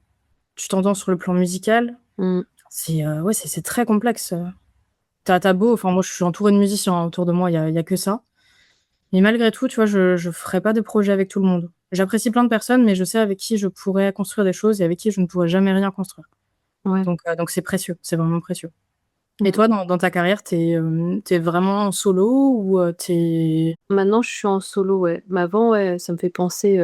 tu t'entends sur le plan musical. Ouais, c'est très complexe. Tu beau, enfin moi je suis entourée de musiciens, hein, autour de moi, il y a que ça. Mais malgré tout, tu vois, je ferai pas de projet avec tout le monde. J'apprécie plein de personnes, mais je sais avec qui je pourrais construire des choses et avec qui je ne pourrais jamais rien construire. Ouais. Donc c'est précieux, c'est vraiment précieux. Et toi, dans ta carrière, tu vraiment en solo ou Maintenant, je suis en solo, ouais. Mais avant, ouais, ça me fait penser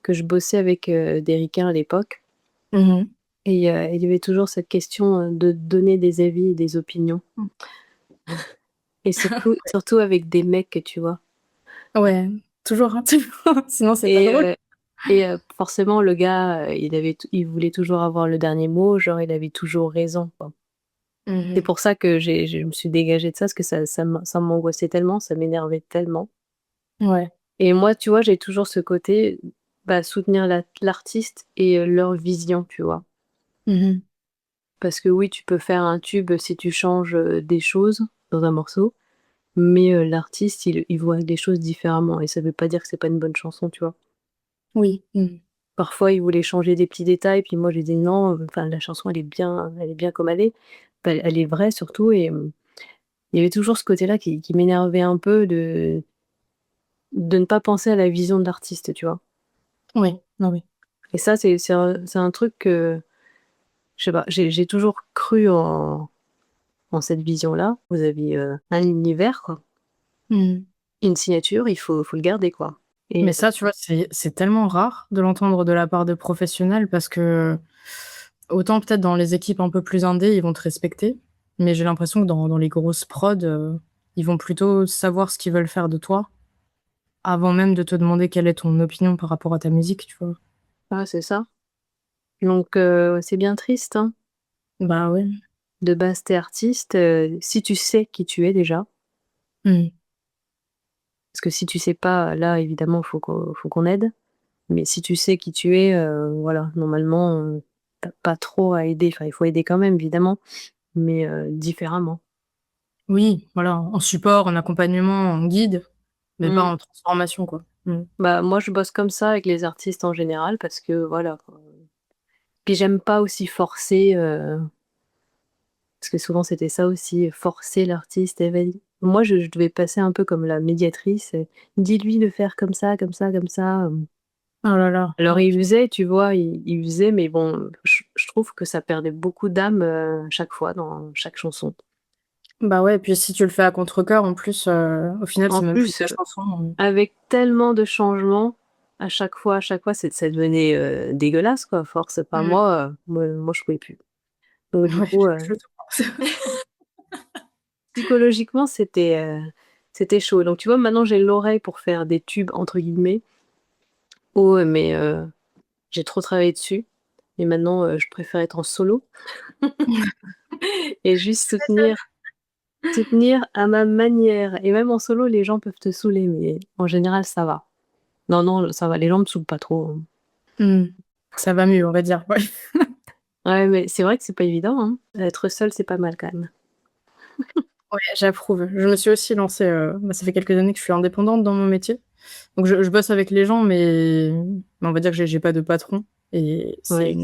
que je bossais avec des ricains à l'époque. Mmh. Et il y avait toujours cette question de donner des avis et des opinions. Et surtout avec des mecs, tu vois. Ouais, toujours, hein, toujours, sinon c'est pas Et, drôle. forcément, le gars, il voulait toujours avoir le dernier mot, genre il avait toujours raison, quoi. C'est Mmh. pour ça que je me suis dégagée de ça, parce que ça m'angoissait tellement, ça m'énervait tellement. Ouais. Et moi, tu vois, j'ai toujours ce côté, soutenir l'artiste et leur vision, tu vois. Mmh. Parce que oui, tu peux faire un tube si tu changes des choses dans un morceau, mais l'artiste, il voit les choses différemment et ça veut pas dire que c'est pas une bonne chanson, tu vois. Oui. Parfois, il voulait changer des petits détails, puis moi j'ai dit: «Non, enfin la chanson elle est bien comme elle est». Elle est vraie surtout et il y avait toujours ce côté-là qui m'énervait un peu de ne pas penser à la vision de l'artiste, tu vois? Oui. Ah oui. Et ça, c'est un truc que, je sais pas, j'ai toujours cru en cette vision-là. Vous avez, un univers, quoi, Mmh. une signature, il faut le garder, quoi. Et Mais ça, tu vois, c'est tellement rare de l'entendre de la part de professionnels parce que autant peut-être dans les équipes un peu plus indé, ils vont te respecter, mais j'ai l'impression que dans les grosses prods, ils vont plutôt savoir ce qu'ils veulent faire de toi, avant même de te demander quelle est ton opinion par rapport à ta musique, tu vois? c'est ça. Donc c'est bien triste, hein. Bah, ouais. De base, tu artiste, si tu sais qui tu es déjà, Mmh. parce que si tu sais pas, là, évidemment, faut qu'on aide. Mais si tu sais qui tu es, voilà, normalement, tu pas trop à aider. Enfin, il faut aider quand même, évidemment, mais différemment. Oui, voilà, en support, en accompagnement, en guide, mais pas Mmh. en transformation, quoi. Mmh. Moi, je bosse comme ça avec les artistes en général parce que voilà, quoi. Puis j'aime pas aussi forcer, parce que souvent c'était ça aussi, forcer l'artiste et vas-y. Moi, je devais passer un peu comme la médiatrice, «Dis-lui de faire comme ça, comme ça, comme ça», Oh là là, Alors oh il pu faisait, tu vois? Il faisait, mais bon, je trouve que ça perdait beaucoup d'âme, chaque fois dans chaque chanson. bah, ouais, et puis si tu le fais à contre-cœur, en plus, au final, En c'est même plus plus, ta chanson, avec tellement de changements, à chaque fois, ça devenait, dégueulasse, quoi, force enfin Mmh. moi je pouvais plus. Donc du Ouais, coup, je te pense. psychologiquement c'était chaud. Donc tu vois, maintenant j'ai l'oreille pour faire des «tubes» entre guillemets. Oh, mais j'ai trop travaillé dessus et maintenant, je préfère être en solo et juste soutenir à ma manière et même en solo, les gens peuvent te saouler, mais en général, ça va. Non, non, ça va, les gens me saoulent pas trop, hein. Mmh. Ça va mieux, on va dire, ouais. Ouais, mais c'est vrai que c'est pas évident, hein. Être seule, c'est pas mal quand même. Ouais, j'approuve. Je me suis aussi lancée, ça fait quelques années que je suis indépendante dans mon métier. Donc je bosse avec les gens, mais on va dire que j'ai pas de patron et c'est Ouais,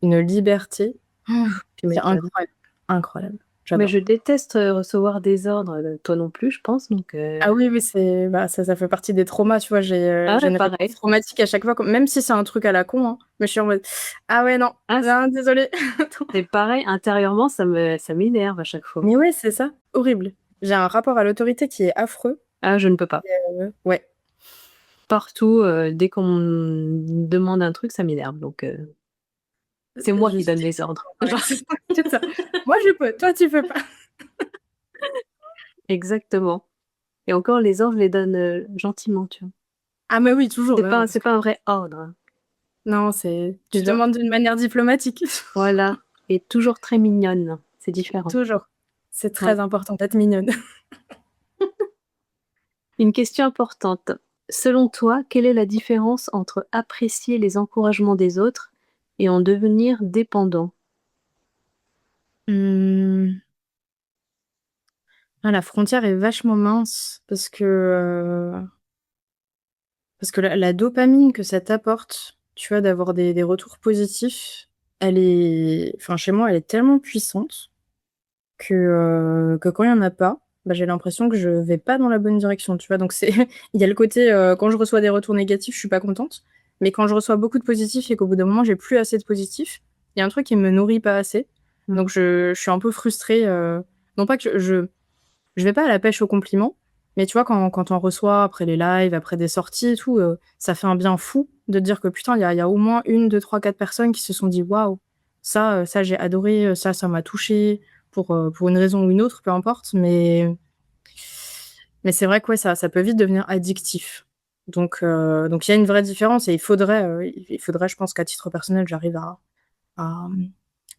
une liberté. tu C'est m'étonnes. incroyable, incroyable. Mais je J'adore. déteste, recevoir des ordres, toi non plus, je pense, donc Ah oui, oui, ça fait partie des traumas, tu vois? ah J'ai ouais, une réponse pareil. traumatique à chaque fois, même si c'est un truc à la con, hein, mais je suis en mode: «Ah ouais, non, Ah, non, désolée». c'est pareil, intérieurement, ça m'énerve à chaque fois. Mais ouais, c'est ça, horrible. J'ai un rapport à l'autorité qui est affreux Ah, je ne peux pas. et ouais. Partout, dès qu'on me demande un truc, ça m'énerve, donc c'est moi Je qui donne suis les ordres. ouais, c'est ça. Moi, je peux, toi, tu peux pas. Exactement. Et encore les ordres, je les donne, gentiment, tu vois? Ah mais oui, toujours, C'est bah, pas parce c'est que pas un vrai ordre, hein. non, c'est tu C'est genre demandes d'une manière diplomatique. voilà et toujours très mignonne, c'est différent. Toujours. C'est Ouais. très important d'être mignonne. Une question importante. Selon toi, quelle est la différence entre apprécier les encouragements des autres et en devenir dépendant? Mmh. Ah, la frontière est vachement mince parce que la dopamine que ça t'apporte, tu vois, d'avoir des retours positifs, enfin, chez moi, elle est tellement puissante que quand il y en a pas, bah, j'ai l'impression que je vais pas dans la bonne direction, tu vois? Donc c'est il y a le côté, quand je reçois des retours négatifs, je suis pas contente, mais quand je reçois beaucoup de positifs et qu'au bout d'un moment, j'ai plus assez de positifs, il y a un truc qui me nourrit pas assez. Donc Mmh. je suis un peu frustrée, non pas que je vais pas à la pêche aux compliments, mais tu vois, quand tu en reçois après les lives, après des sorties et tout, ça fait un bien fou de te dire que putain, il y a au moins 1, 2, 3, 4 personnes qui se sont dit: «Waouh, ça j'ai adoré, ça m'a touché pour une raison ou une autre, peu importe», mais c'est vrai que ouais, ça peut vite devenir addictif. Donc il y a une vraie différence et il faudrait, je pense qu'à titre personnel, j'arrive à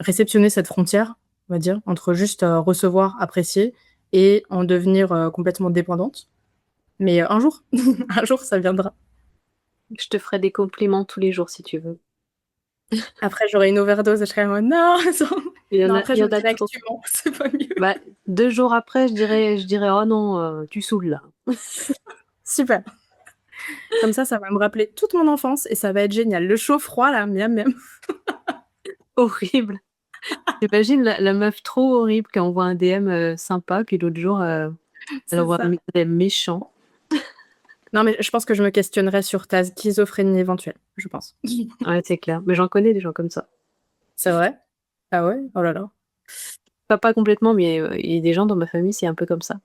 réceptionner cette frontière, on va dire, entre juste, recevoir, apprécier et en devenir, complètement dépendante. Mais, un jour, un jour ça viendra. Je te ferai des compliments tous les jours si tu veux. Après, j'aurais une overdose et je serais en mode non, non, après, Il y en j'aurais a une trop. actu, c'est pas mieux. Bah, 2 jours après, je dirais oh non, tu saoules là. Super. Comme ça va me rappeler toute mon enfance et ça va être génial. Le chaud-froid, là, miam, miam. Horrible. J'imagine la meuf trop horrible qui envoie un DM sympa, puis l'autre jour, elle C'est envoie un ça. DM méchant. Non, mais je pense que je me questionnerais sur ta schizophrénie éventuelle, je pense. Ouais, c'est clair. Mais j'en connais des gens comme ça. C'est vrai? Ah ouais? Oh là là. Pas complètement, mais il y a des gens dans ma famille, c'est un peu comme ça.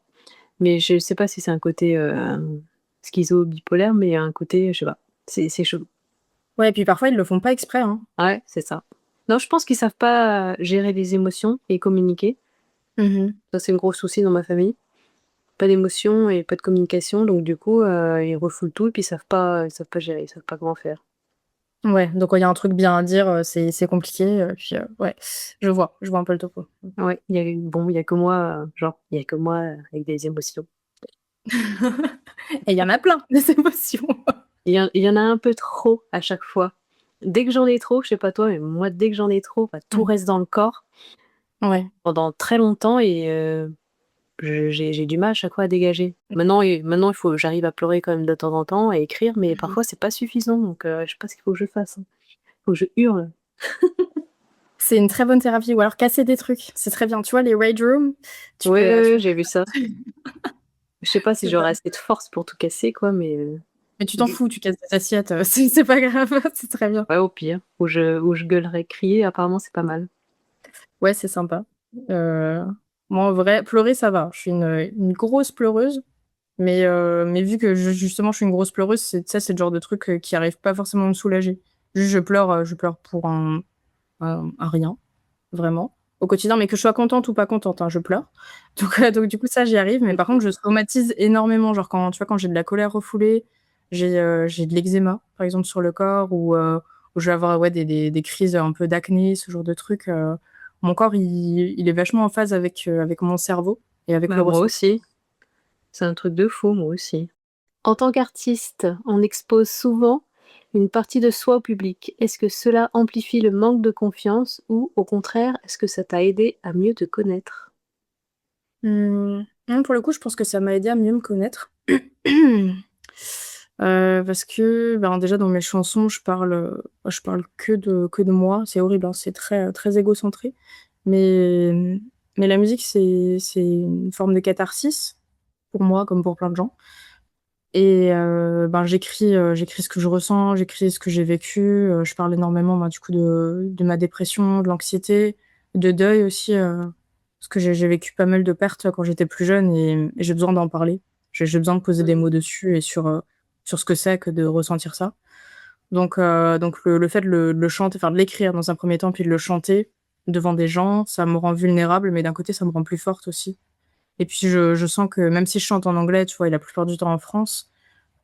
Mais je sais pas si c'est un côté schizo bipolaire, mais il y a un côté, je sais pas, c'est chelou. Ouais, et puis parfois, ils le font pas exprès, hein. Ouais, c'est ça. Non, je pense qu'ils savent pas gérer les émotions et communiquer. Ça, c'est le gros souci dans ma famille. Pas d'émotions et pas de communication, donc du coup, ils refoulent tout et puis ils savent pas gérer, ils savent pas comment faire. Ouais, donc quand il y a un truc bien à dire, c'est compliqué, puis ouais, je vois un peu le topo. Ouais, il y a que moi, il y a que moi avec des émotions. Et il y en a plein, des émotions. Il y en a un peu trop à chaque fois. Dès que j'en ai trop, je sais pas toi, mais moi, dès que j'en ai trop, bah, tout reste dans le corps Ouais. pendant très longtemps et j'ai du mal à chaque fois à dégager. Maintenant, j'arrive à pleurer quand même de temps en temps, à écrire, mais parfois c'est pas suffisant, donc je sais pas ce qu'il faut que je fasse, hein. Faut que je hurle. C'est une très bonne thérapie, ou alors casser des trucs, c'est très bien. Tu vois, les rage rooms, tu peux, Ouais, j'ai vu ça. Je sais pas si c'est j'aurai pas... assez de force pour tout casser, quoi, mais Mais tu t'en fous, tu casses des assiettes, c'est pas grave, c'est très bien. ouais, au pire. Ou je gueulerai, crier, apparemment c'est pas mal. Ouais, c'est sympa. Moi, en vrai, pleurer, ça va. Je suis une grosse pleureuse, mais vu que justement, je suis une grosse pleureuse, c'est le genre de truc qui arrive pas forcément à me soulager. Juste, je pleure pour un rien, vraiment, au quotidien, mais que je sois contente ou pas contente, hein, je pleure. Donc du coup, ça, j'y arrive, mais par contre, je somatise énormément. Genre, quand, tu vois, quand j'ai de la colère refoulée, j'ai de l'eczéma, par exemple, sur le corps, ou je vais avoir ouais, des crises un peu d'acné, ce genre de trucs. Mon corps, il est vachement en phase avec mon cerveau et avec le Bah, moi ressenti. aussi. C'est un truc de fou, moi aussi. En tant qu'artiste, on expose souvent une partie de soi au public. Est-ce que cela amplifie le manque de confiance ou, au contraire, est-ce que ça t'a aidé à mieux te connaître? Non, pour le coup, je pense que ça m'a aidé à mieux me connaître. Parce que, ben, déjà dans mes chansons, je parle que de moi. C'est horrible, hein, c'est très, très égocentré. Mais mais la musique, c'est une forme de catharsis pour moi, comme pour plein de gens. Et ben, j'écris ce que je ressens, j'écris ce que j'ai vécu, je parle énormément, ben, du coup, de ma dépression, de l'anxiété, de deuil aussi, parce que j'ai vécu pas mal de pertes quand j'étais plus jeune et j'ai besoin d'en parler. J'ai besoin de poser des mots dessus et sur ce que c'est que de ressentir ça. Donc le fait de le chanter, enfin de l'écrire dans un premier temps, puis de le chanter devant des gens, ça me rend vulnérable, mais d'un côté, ça me rend plus forte aussi. Et puis je sens que même si je chante en anglais, tu vois, et la plupart du temps en France,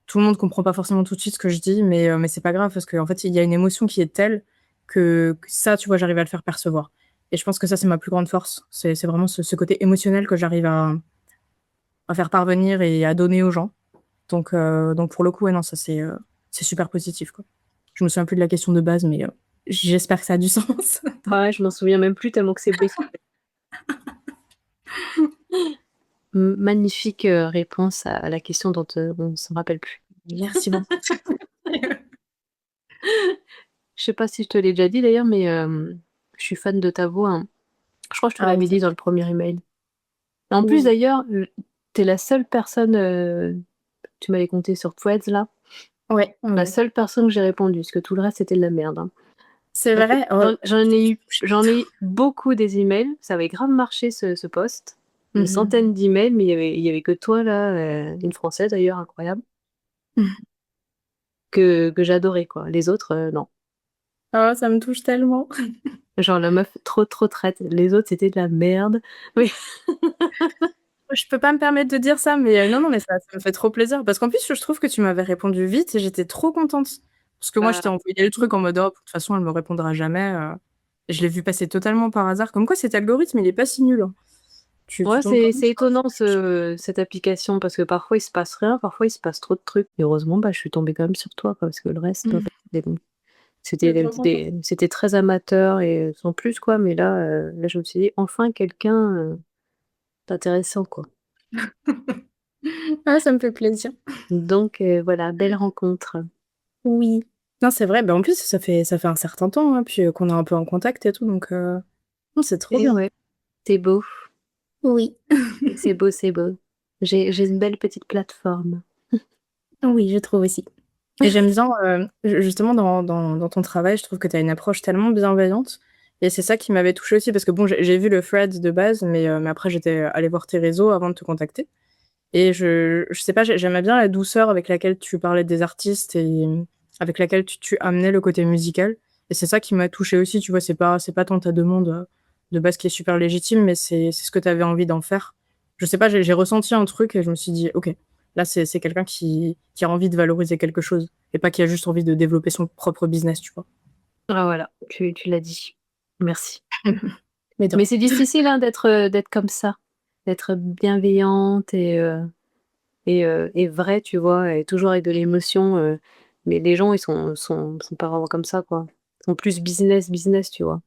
tout le monde comprend pas forcément tout de suite ce que je dis, mais c'est pas grave parce qu'en fait, il y a une émotion qui est telle que ça, tu vois, j'arrive à le faire percevoir. Et je pense que ça, c'est ma plus grande force. C'est vraiment ce côté émotionnel que j'arrive à faire parvenir et à donner aux gens. Donc pour le coup, ouais, non, ça c'est super positif, quoi. Je me souviens plus de la question de base, mais j'espère que ça a du sens. Ouais, je m'en souviens même plus tellement que c'est beau. Magnifique réponse à la question dont on ne s'en rappelle plus. Merci beaucoup. Je sais pas si je te l'ai déjà dit d'ailleurs, mais je suis fan de ta voix, hein. Je crois que je te Ah, l'avais dit dans le premier email. Et en plus oui. d'ailleurs, t'es la seule personne, tu m'avais compté sur Threads là, Ouais, la ouais. seule personne que j'ai répondu, parce que tout le reste c'était de la merde, hein. C'est vrai. J'en ai eu beaucoup des emails, ça avait grave marché ce post. Une centaine d'emails, mais il y avait que toi là, une française d'ailleurs, incroyable, que j'adorais quoi. Les autres, non. Oh, ça me touche tellement. Genre la meuf trop trop traite. Les autres c'était de la merde. Oui. Je peux pas me permettre de dire ça, mais non, non, mais ça me fait trop plaisir. Parce qu'en plus, je trouve que tu m'avais répondu vite et j'étais trop contente. Parce que moi, je t'ai envoyé le truc en mode, oh, de toute façon, elle me répondra jamais. Et je l'ai vu passer totalement par hasard. Comme quoi, cet algorithme, il est pas si nul, hein. Ouais, tombes pas c'est étonnant cette application parce que parfois il se passe rien, parfois il se passe trop de trucs. Et heureusement, je suis tombée quand même sur toi, quoi, parce que le reste, Je suis trop contente. c'était très amateur et sans plus, quoi. Mais là, je me suis dit, enfin quelqu'un d'intéressant, quoi. Ah, ça me fait plaisir. Donc voilà, belle rencontre. Oui. Non, c'est vrai, en plus, ça fait un certain temps, hein, puis qu'on est un peu en contact et tout, donc non, c'est trop Et bien. ouais, c'est beau, Oui. c'est beau, c'est beau. J'ai une belle petite plateforme. Oui, je trouve aussi. Et j'aime bien, justement dans ton travail, je trouve que tu as une approche tellement bienveillante et c'est ça qui m'avait touchée aussi parce que bon, j'ai vu le thread de base, mais après j'étais allée voir tes réseaux avant de te contacter et je sais pas, j'aimais bien la douceur avec laquelle tu parlais des artistes et avec laquelle tu amenais le côté musical et c'est ça qui m'a touchée aussi, tu vois? C'est pas tant ta demande, de base qui est super légitime, mais c'est ce que tu avais envie d'en faire. Je sais pas, j'ai ressenti un truc et je me suis dit: «OK, là c'est quelqu'un qui a envie de valoriser quelque chose et pas qui a juste envie de développer son propre business», tu vois? Ah voilà, tu l'as dit. Merci. Mais de Mais rien. c'est difficile, hein, d'être comme ça, d'être bienveillante et vraie, tu vois? Et toujours avec de l'émotion, mais les gens, ils sont pas vraiment comme ça, quoi. Ils sont plus business, business, tu vois?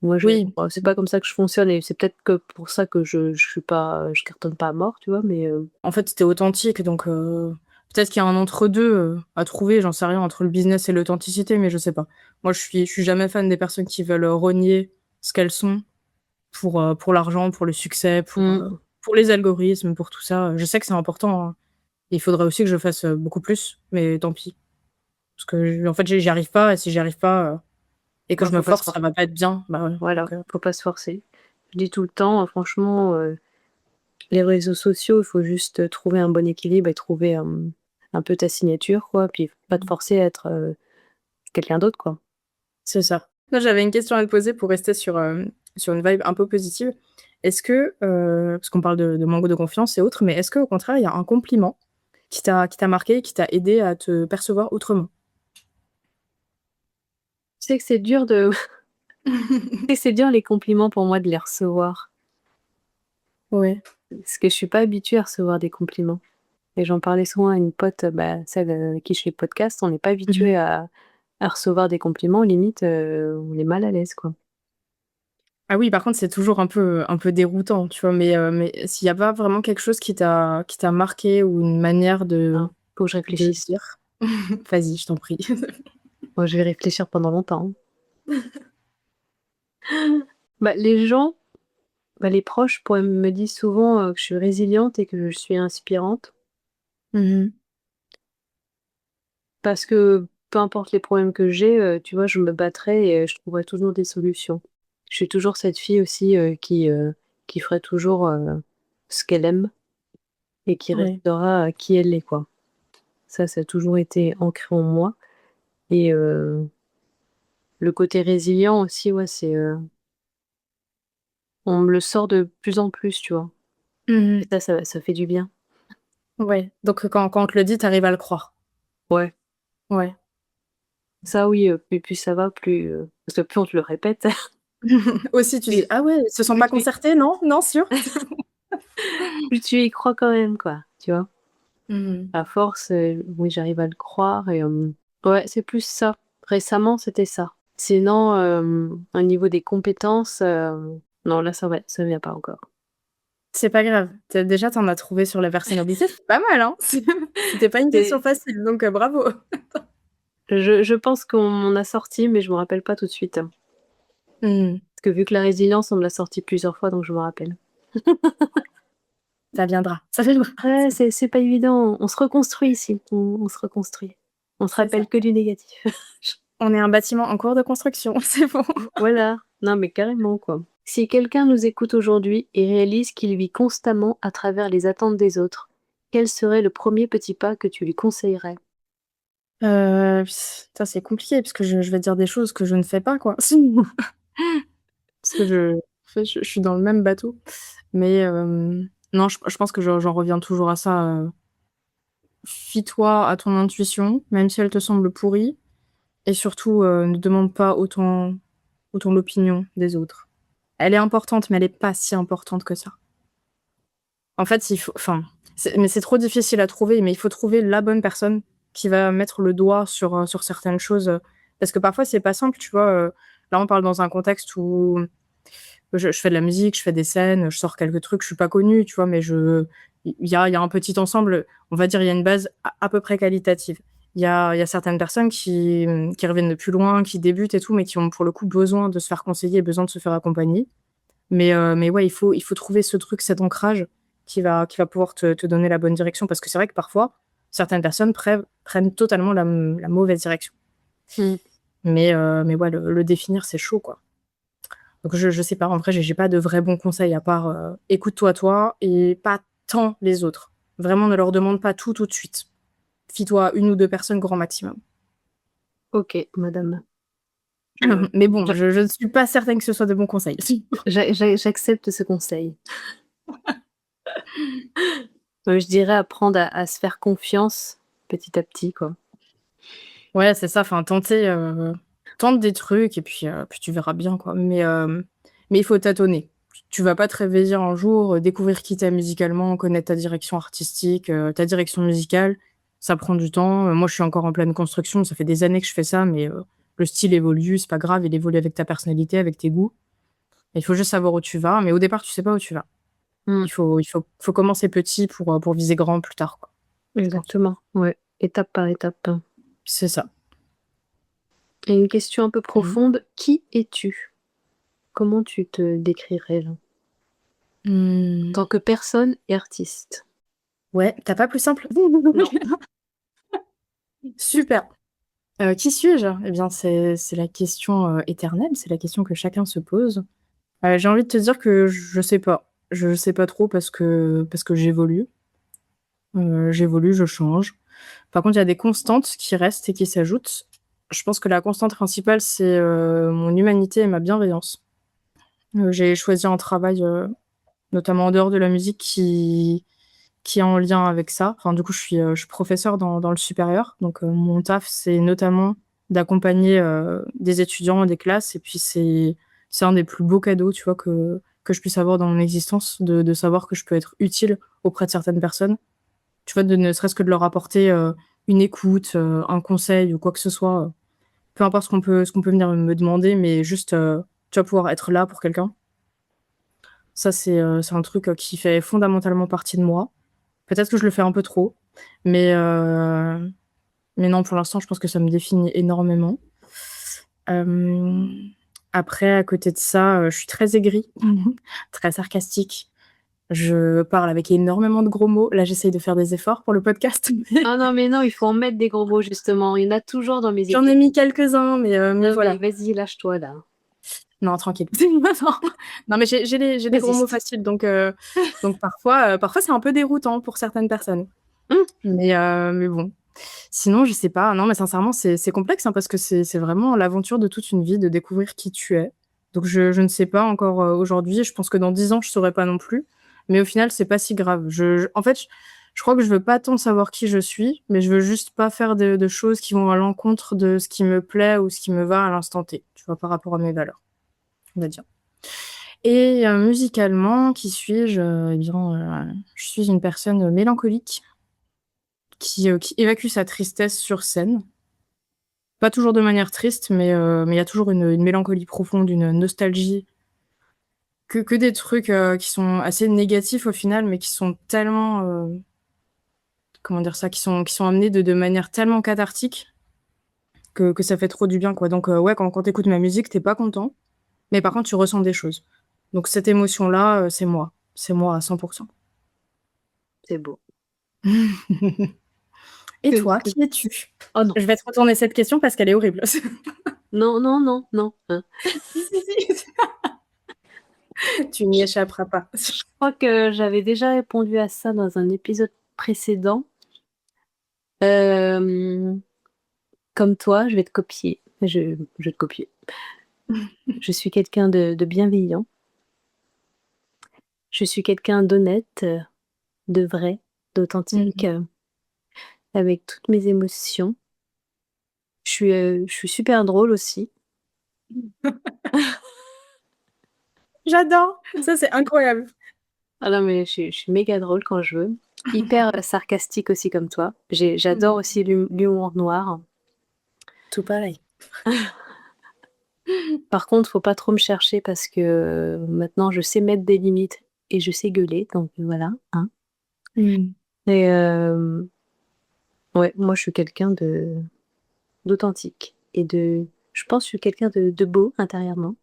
Moi, Oui, c'est pas comme ça que je fonctionne et c'est peut-être que pour ça que je suis pas, je cartonne pas à mort, tu vois? Mais en fait, tu authentique donc peut-être qu'il y a un entre-deux, à trouver, j'en sais rien, entre le business et l'authenticité, mais je sais pas. Moi, je suis jamais fan des personnes qui veulent, renier ce qu'elles sont pour l'argent, pour le succès, mmh, pour les algorithmes, pour tout ça. Je sais que c'est important, hein. Il faudrait aussi que je fasse, beaucoup plus, mais tant pis. Parce que en fait, j'y arrive pas et si j'y arrive pas, et que je me faut pas se force, ça forcer. va pas être bien. Bah, ouais, Voilà, donc faut pas se forcer. Je dis tout le temps, franchement, les réseaux sociaux, il faut juste trouver un bon équilibre et trouver, un peu ta signature, quoi, puis pas te forcer à être, quelqu'un d'autre, quoi. c'est ça. Là, j'avais une question à te poser pour rester sur une vibe un peu positive. Est-ce que, parce qu'on parle de manque de confiance et autres, mais est-ce qu'au contraire, il y a un compliment qui t'a marqué, qui t'a aidé à te percevoir autrement? Tu sais que c'est dur de tu sais que c'est dur les compliments pour moi de les recevoir, Ouais. parce que je suis pas habituée à recevoir des compliments et j'en parlais souvent à une pote, celle avec qui je fais le podcast, on n'est pas Mmh. habitué à recevoir des compliments, limite, on est mal à l'aise, quoi. Ah oui, par contre, c'est toujours un peu déroutant, tu vois? Mais s'il y a pas vraiment quelque chose qui t'a marqué ou une manière de Hein, faut que je de réfléchisse. dire? Vas-y, je t'en prie. Moi, je vais réfléchir pendant longtemps. Les gens, les proches me disent souvent, que je suis résiliente et que je suis inspirante Mmh mh. parce que peu importe les problèmes que j'ai, tu vois, je me battrai et je trouverai toujours des solutions. Je suis toujours cette fille aussi, qui ferait toujours, ce qu'elle aime et qui Ouais. restera, qui elle est, quoi. Ça a toujours été ancré en moi et le côté résilient aussi, ouais, on me le sort de plus en plus, tu vois? Mmh Et mh. ça fait du bien. Ouais, donc quand on te le dit, tu arrives à le croire? Ouais, Ouais. ça oui, plus ça va, parce que plus on te le répète, Aussi, tu dis: plus «Ah ouais, ils se sont plus pas tu concertés, non? Non, sûr?» plus tu y crois quand même, quoi, tu vois? Mmh mh. À force, oui, j'arrive à le croire et ouais, c'est plus ça. Récemment, c'était ça. Sinon, au niveau des compétences, non, là, ça vient pas encore. C'est pas grave. Déjà, tu en as trouvé sur la personnalité, c'est pas mal, hein? C'était pas une question C'est facile, donc bravo. je pense qu'on m'en a sorti, mais je me rappelle pas tout de suite. Mmh mh. Parce que vu que la résilience, on me l'a sorti plusieurs fois, donc je me rappelle. Ça viendra, ça viendra. Ouais, c'est pas évident. On se reconstruit ici, on se reconstruit. On se C'est ça. rappelle que du négatif. On est un bâtiment en cours de construction, c'est bon. Voilà. Non, mais carrément, quoi. Si quelqu'un nous écoute aujourd'hui et réalise qu'il vit constamment à travers les attentes des autres, quel serait le premier petit pas que tu lui conseillerais? Ça c'est compliqué parce que je vais dire des choses que je ne fais pas, quoi. Parce que en fait, je suis dans le même bateau, mais non, je pense que j'en reviens toujours à ça, fie-toi à ton intuition, même si elle te semble pourrie et surtout, ne demande pas autant l'opinion des autres. elle est importante, mais elle est pas si importante que ça. En fait, mais c'est trop difficile à trouver, mais il faut trouver la bonne personne qui va mettre le doigt sur certaines choses, parce que parfois c'est pas simple, tu vois. Là, on parle dans un contexte où je fais de la musique, je fais des scènes, je sors quelques trucs, je suis pas connue, tu vois, mais il y a un petit ensemble, on va dire, il y a une base à peu près qualitative. Il y a certaines personnes qui reviennent de plus loin, qui débutent et tout, mais qui ont pour le coup besoin de se faire conseiller, besoin de se faire accompagner. Mais ouais, il faut trouver ce truc, cet ancrage qui va pouvoir te donner la bonne direction. Parce que c'est vrai que parfois, certaines personnes prennent totalement la mauvaise direction. Mm. Mais ouais, le définir, c'est chaud, quoi. Donc je sais pas, en vrai, j'ai pas de vrais bons conseils à part écoute-toi toi et pas tant les autres. Vraiment, ne leur demande pas tout de suite. Fie-toi à 1 ou 2 personnes grand maximum. Ok, madame. Mais bon, je ne suis pas certaine que ce soit de bons conseils. J'accepte ce conseil. Je dirais apprendre à se faire confiance petit à petit, quoi. Ouais, c'est ça, enfin tente des trucs et puis tu verras bien, quoi. Mais il faut tâtonner. Tu vas pas te réveiller un jour, découvrir qui tu es musicalement, connaître ta direction artistique, ta direction musicale. Ça prend du temps. Moi, je suis encore en pleine construction, ça fait des années que je fais ça, mais le style évolue, c'est pas grave, il évolue avec ta personnalité, avec tes goûts. Il faut juste savoir où tu vas, mais au départ, tu sais pas où tu vas. Mm. Il faut commencer petit pour viser grand plus tard, quoi. Exactement, ouais. Étape par étape. C'est ça. Et une question un peu profonde, qui es-tu? Comment tu te décrirais là? En tant que personne et artiste. Ouais, t'as pas plus simple? Non. Super. Qui suis-je? Eh bien, c'est la question éternelle, c'est la question que chacun se pose. J'ai envie de te dire que je sais pas. Je sais pas trop parce que j'évolue. J'évolue, je change. Par contre, il y a des constantes qui restent et qui s'ajoutent. Je pense que la constante principale, c'est mon humanité et ma bienveillance. J'ai choisi un travail, notamment en dehors de la musique, qui est en lien avec ça. Enfin, du coup, je suis professeure dans le supérieur, donc mon taf, c'est notamment d'accompagner des étudiants, des classes, et puis c'est un des plus beaux cadeaux, tu vois, que je puisse avoir dans mon existence, de savoir que je peux être utile auprès de certaines personnes. Tu vois, ne serait-ce que de leur apporter une écoute, un conseil ou quoi que ce soit, peu importe ce qu'on peut venir me demander, mais juste, tu vas pouvoir être là pour quelqu'un. Ça, c'est un truc qui fait fondamentalement partie de moi. Peut-être que je le fais un peu trop, mais non, pour l'instant, je pense que ça me définit énormément. Après, à côté de ça, je suis très aigrie, très sarcastique. Je parle avec énormément de gros mots. Là, j'essaye de faire des efforts pour le podcast. Ah non, mais non, il faut en mettre des gros mots, justement. Il y en a toujours dans mes J'en ai mis quelques-uns, mais Non, voilà. mais vas-y, lâche-toi, là. Non, tranquille. Non, mais j'ai des gros mots Résiste. faciles, donc parfois, c'est un peu déroutant pour certaines personnes. Mais bon. Sinon, je sais pas. Non, mais sincèrement, c'est complexe, hein, parce que c'est vraiment l'aventure de toute une vie de découvrir qui tu es. Donc je ne sais pas encore aujourd'hui. Je pense que dans 10 ans, je saurais pas non plus. Mais au final, c'est pas si grave. En fait, je crois que je veux pas tant savoir qui je suis, mais je veux juste pas faire de choses qui vont à l'encontre de ce qui me plaît ou ce qui me va à l'instant T, tu vois, par rapport à mes valeurs, on va dire. Et musicalement, qui suis-je? Eh bien, je suis une personne mélancolique qui évacue sa tristesse sur scène. Pas toujours de manière triste, mais il y a toujours une mélancolie profonde, une nostalgie. Que des trucs qui sont assez négatifs au final, mais qui sont tellement, comment dire ça, qui sont amenés de manière tellement cathartique que ça fait trop du bien, quoi. Donc ouais, quand t'écoutes ma musique, t'es pas content, mais par contre, tu ressens des choses. Donc cette émotion-là, c'est moi. C'est moi à 100%. C'est beau. Et toi, qui es-tu? Oh non. Je vais te retourner cette question parce qu'elle est horrible. Non, non, non, non. Hein. Tu n'y échapperas pas. Je crois que j'avais déjà répondu à ça dans un épisode précédent. Comme toi, je vais te copier. Je vais te copier. Je suis quelqu'un de bienveillant. Je suis quelqu'un d'honnête, de vrai, d'authentique, avec toutes mes émotions. Je suis super drôle aussi. J'adore. Ça, c'est incroyable. Ah non, mais je suis méga drôle quand je veux. Hyper sarcastique aussi comme toi. J'adore aussi l'humour noir. Tout pareil. Par contre, faut pas trop me chercher parce que maintenant je sais mettre des limites et je sais gueuler, donc voilà. Hein. Et ouais, moi je suis quelqu'un d'authentique et je pense que je suis quelqu'un de beau intérieurement.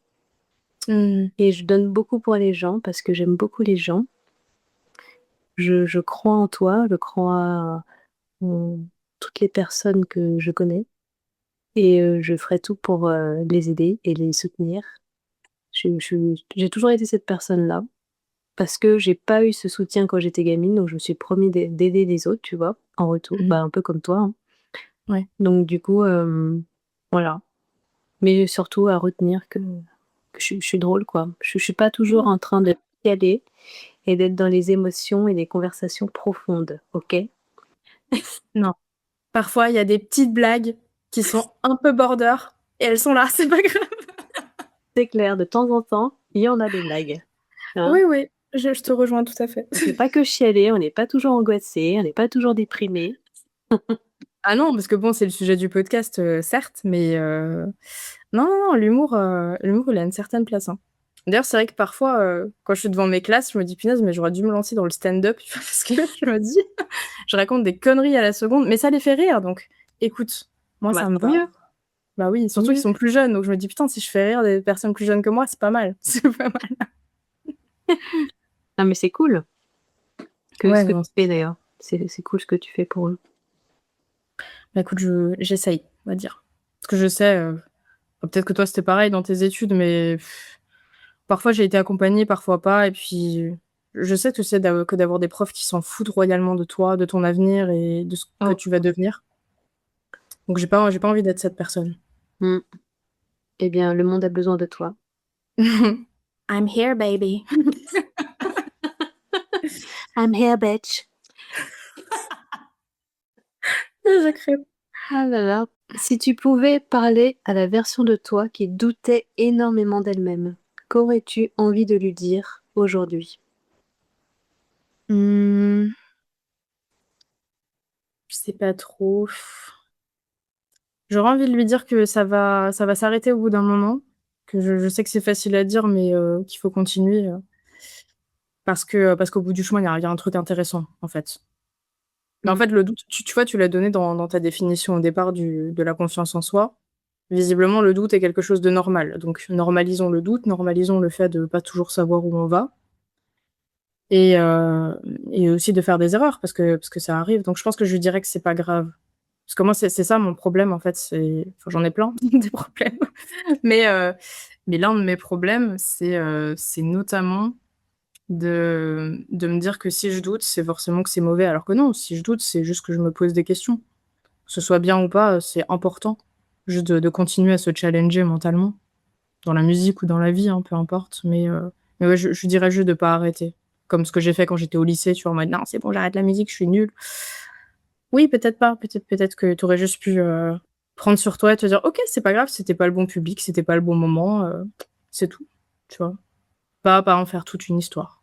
Et je donne beaucoup pour les gens parce que j'aime beaucoup les gens. Je crois en toi, je crois en toutes les personnes que je connais et je ferai tout pour les aider et les soutenir. J'ai toujours été cette personne-là parce que j'ai pas eu ce soutien quand j'étais gamine, donc je me suis promis d'aider les autres, tu vois, en retour, bah, un peu comme toi. Hein. Ouais. Donc du coup, voilà. Mais surtout à retenir que je suis drôle, quoi. Je suis pas toujours en train de chialer et d'être dans les émotions et les conversations profondes, ok? Non. Parfois, il y a des petites blagues qui sont un peu border et elles sont là, c'est pas grave. C'est clair, de temps en temps, il y en a des blagues. Hein. Oui, oui, je te rejoins tout à fait. On fait pas que chialer, on n'est pas toujours angoissé, on n'est pas toujours déprimé. Ah non, parce que bon, c'est le sujet du podcast, certes, mais non, non, non, l'humour, il a une certaine place. Hein. D'ailleurs, c'est vrai que parfois, quand je suis devant mes classes, je me dis, punaise, mais j'aurais dû me lancer dans le stand-up, parce que je me dis, je raconte des conneries à la seconde, mais ça les fait rire, donc écoute, moi, Bah, ça me tant va. mieux. Bah oui, surtout Mieux. qu'ils sont plus jeunes, donc je me dis, putain, si je fais rire des personnes plus jeunes que moi, c'est pas mal. C'est pas mal. Non, mais c'est cool. Ouais, Ce que non. tu fais d'ailleurs. C'est cool ce que tu fais pour eux. Bah écoute, j'essaye, on va dire. Parce que je sais, peut-être que toi c'était pareil dans tes études, mais parfois j'ai été accompagnée, parfois pas. Et puis, je sais que c'est que d'avoir des profs qui s'en foutent royalement de toi, de ton avenir et de ce que tu vas devenir. Donc j'ai pas envie d'être cette personne. Eh bien, le monde a besoin de toi. I'm here, baby. I'm here, bitch. Je crève. Ah là là. Si tu pouvais parler à la version de toi qui doutait énormément d'elle-même, qu'aurais-tu envie de lui dire aujourd'hui? Je sais pas trop. J'aurais envie de lui dire que ça va s'arrêter au bout d'un moment, que je sais que c'est facile à dire, mais qu'il faut continuer, parce qu'au bout du chemin, il y a un truc intéressant, en fait. Mais en fait, le doute, tu vois, tu l'as donné dans ta définition au départ de la confiance en soi. Visiblement, le doute est quelque chose de normal. Donc, normalisons le doute, normalisons le fait de pas toujours savoir où on va. Et aussi de faire des erreurs, parce que ça arrive. Donc, je pense que je lui dirais que c'est pas grave. Parce que moi, c'est ça mon problème, en fait. Enfin, j'en ai plein, des problèmes. Mais l'un de mes problèmes, c'est notamment de me dire que si je doute, c'est forcément que c'est mauvais. Alors que non, si je doute, c'est juste que je me pose des questions. Que ce soit bien ou pas, c'est important. Juste de continuer à se challenger mentalement. Dans la musique ou dans la vie, hein, peu importe. Mais ouais, je dirais juste de pas arrêter. Comme ce que j'ai fait quand j'étais au lycée, tu vois, en mode non, c'est bon, j'arrête la musique, je suis nulle. Oui, peut-être pas. Peut-être que tu aurais juste pu prendre sur toi et te dire ok, c'est pas grave, c'était pas le bon public, c'était pas le bon moment, c'est tout. Tu vois. Pas en faire toute une histoire.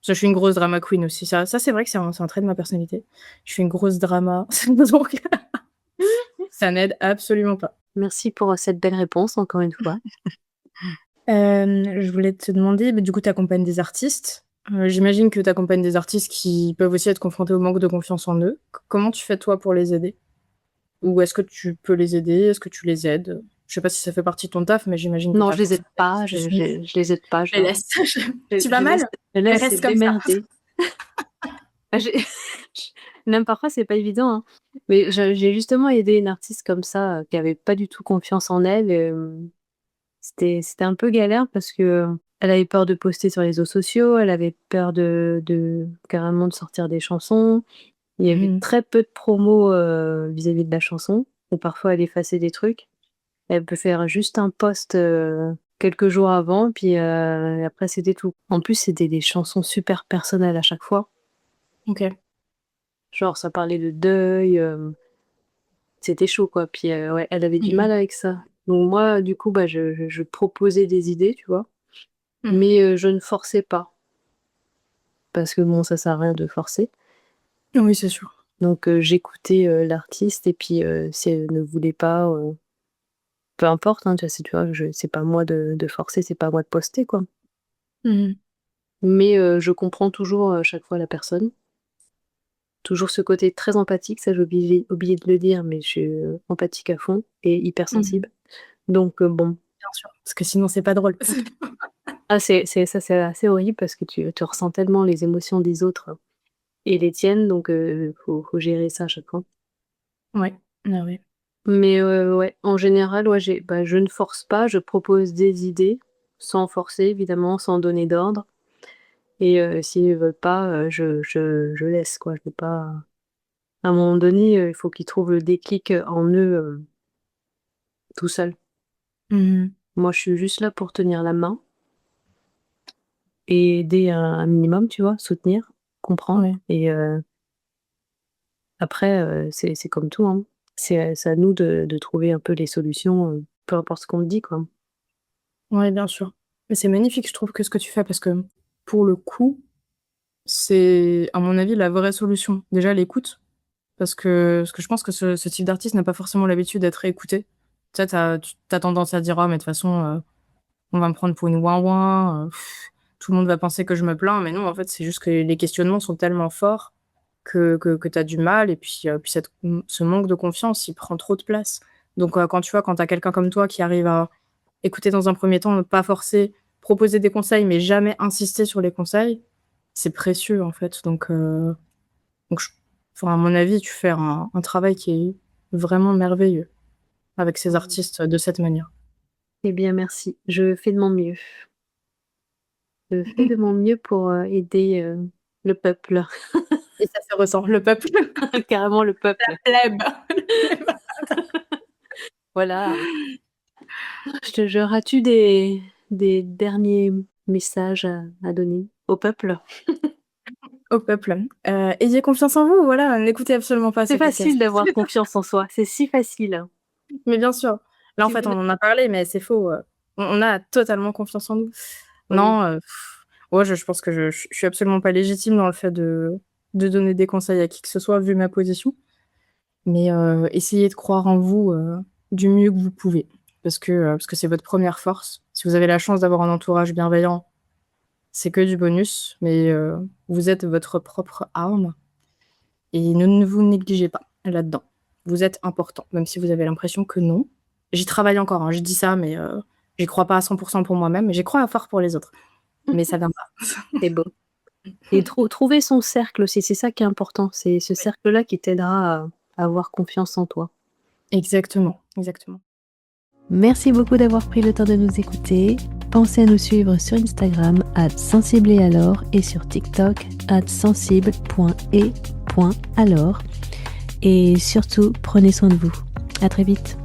Ça, je suis une grosse drama queen aussi. Ça c'est vrai que c'est un trait de ma personnalité. Je suis une grosse drama. Donc, ça n'aide absolument pas. Merci pour cette belle réponse, encore une fois. Je voulais te demander, du coup, tu accompagnes des artistes. J'imagine que tu accompagnes des artistes qui peuvent aussi être confrontés au manque de confiance en eux. Comment tu fais, toi, pour les aider? Ou est-ce que tu peux les aider? Est-ce que tu les aides? Je sais pas si ça fait partie de ton taf, mais j'imagine que Non, tu as je les aide pas. Je les aide pas. Je les laisse. Tu vas mal? Je les laisse Reste comme ça. démerder. Même parfois, c'est pas évident. Hein. Mais j'ai justement aidé une artiste comme ça qui avait pas du tout confiance en elle. C'était un peu galère parce que elle avait peur de poster sur les réseaux sociaux, elle avait peur de carrément de sortir des chansons. Il y avait très peu de promos vis-à-vis de la chanson, ou parfois elle effaçait des trucs. Elle peut faire juste un post quelques jours avant, puis après c'était tout. En plus, c'était des chansons super personnelles à chaque fois. Ok. Genre, ça parlait de deuil, c'était chaud quoi. Puis ouais, elle avait du mal avec ça. Donc moi, du coup, je proposais des idées, tu vois. Mais je ne forçais pas. Parce que bon, ça sert à rien de forcer. Oui, c'est sûr. Donc j'écoutais l'artiste et puis si elle ne voulait pas, peu importe, hein, tu vois, c'est pas moi de forcer, c'est pas à moi de poster, quoi. Mais je comprends toujours à chaque fois la personne. Toujours ce côté très empathique, ça j'ai oublié de le dire, mais je suis empathique à fond et hypersensible. Donc bon. Bien sûr, parce que sinon c'est pas drôle. Ah c'est assez horrible parce que tu ressens tellement les émotions des autres et les tiennes, donc faut gérer ça à chaque fois. Ouais, ah oui. Mais ouais, en général, ouais, je ne force pas, je propose des idées, sans forcer évidemment, sans donner d'ordre et s'ils veulent pas, je laisse, quoi. Je veux pas à un moment donné, il faut qu'ils trouvent le déclic en eux, tout seuls. Moi, je suis juste là pour tenir la main et aider un minimum, tu vois? Soutenir, comprendre. Ouais. Et après, c'est comme tout, hein. C'est à nous de trouver un peu les solutions, peu importe ce qu'on me dit, quoi. Ouais, bien sûr. Mais c'est magnifique, je trouve, que ce que tu fais parce que, pour le coup, c'est, à mon avis, la vraie solution. Déjà, l'écoute, parce que je pense que ce type d'artiste n'a pas forcément l'habitude d'être écouté. Tu sais, tu as tendance à dire: «Ah mais de toute façon, on va me prendre pour une ouin-ouin, tout le monde va penser que je me plains», mais non, en fait, c'est juste que les questionnements sont tellement forts que tu as du mal et puis ce manque de confiance, il prend trop de place. Donc quand tu vois, quand tu as quelqu'un comme toi qui arrive à écouter dans un premier temps, ne pas forcer, proposer des conseils, mais jamais insister sur les conseils, c'est précieux, en fait. Donc je enfin, à mon avis, tu fais un travail qui est vraiment merveilleux avec ces artistes de cette manière. Eh bien merci, je fais de mon mieux. Je fais de mon mieux pour, aider, le peuple. Et ça se ressent, le peuple. Carrément le peuple. La plèbe. Voilà. Auras-tu des derniers messages à donner au peuple? Au peuple. Ayez confiance en vous, voilà, n'écoutez absolument pas C'est ce podcast. facile d'avoir confiance en soi, c'est si facile. Mais bien sûr. Là, en Tu fait, veux on en a parlé, mais c'est faux, on a totalement confiance en nous. Oui. Non, ouais, je pense que je suis absolument pas légitime dans le fait de donner des conseils à qui que ce soit, vu ma position. Mais essayez de croire en vous, du mieux que vous pouvez. Parce que c'est votre première force. Si vous avez la chance d'avoir un entourage bienveillant, c'est que du bonus, mais vous êtes votre propre arme et ne vous négligez pas là-dedans. Vous êtes important, même si vous avez l'impression que non. J'y travaille encore, hein, je dis ça, mais j'y crois pas à 100% pour moi-même, mais j'y crois à fort pour les autres. Mais ça viendra. C'est beau. Et trouver son cercle aussi, c'est ça qui est important. C'est ce cercle-là qui t'aidera à avoir confiance en toi. Exactement, exactement. Merci beaucoup d'avoir pris le temps de nous écouter. Pensez à nous suivre sur Instagram @sensibleetalors et sur TikTok @sensible.et.alors. Et surtout, prenez soin de vous. À très vite.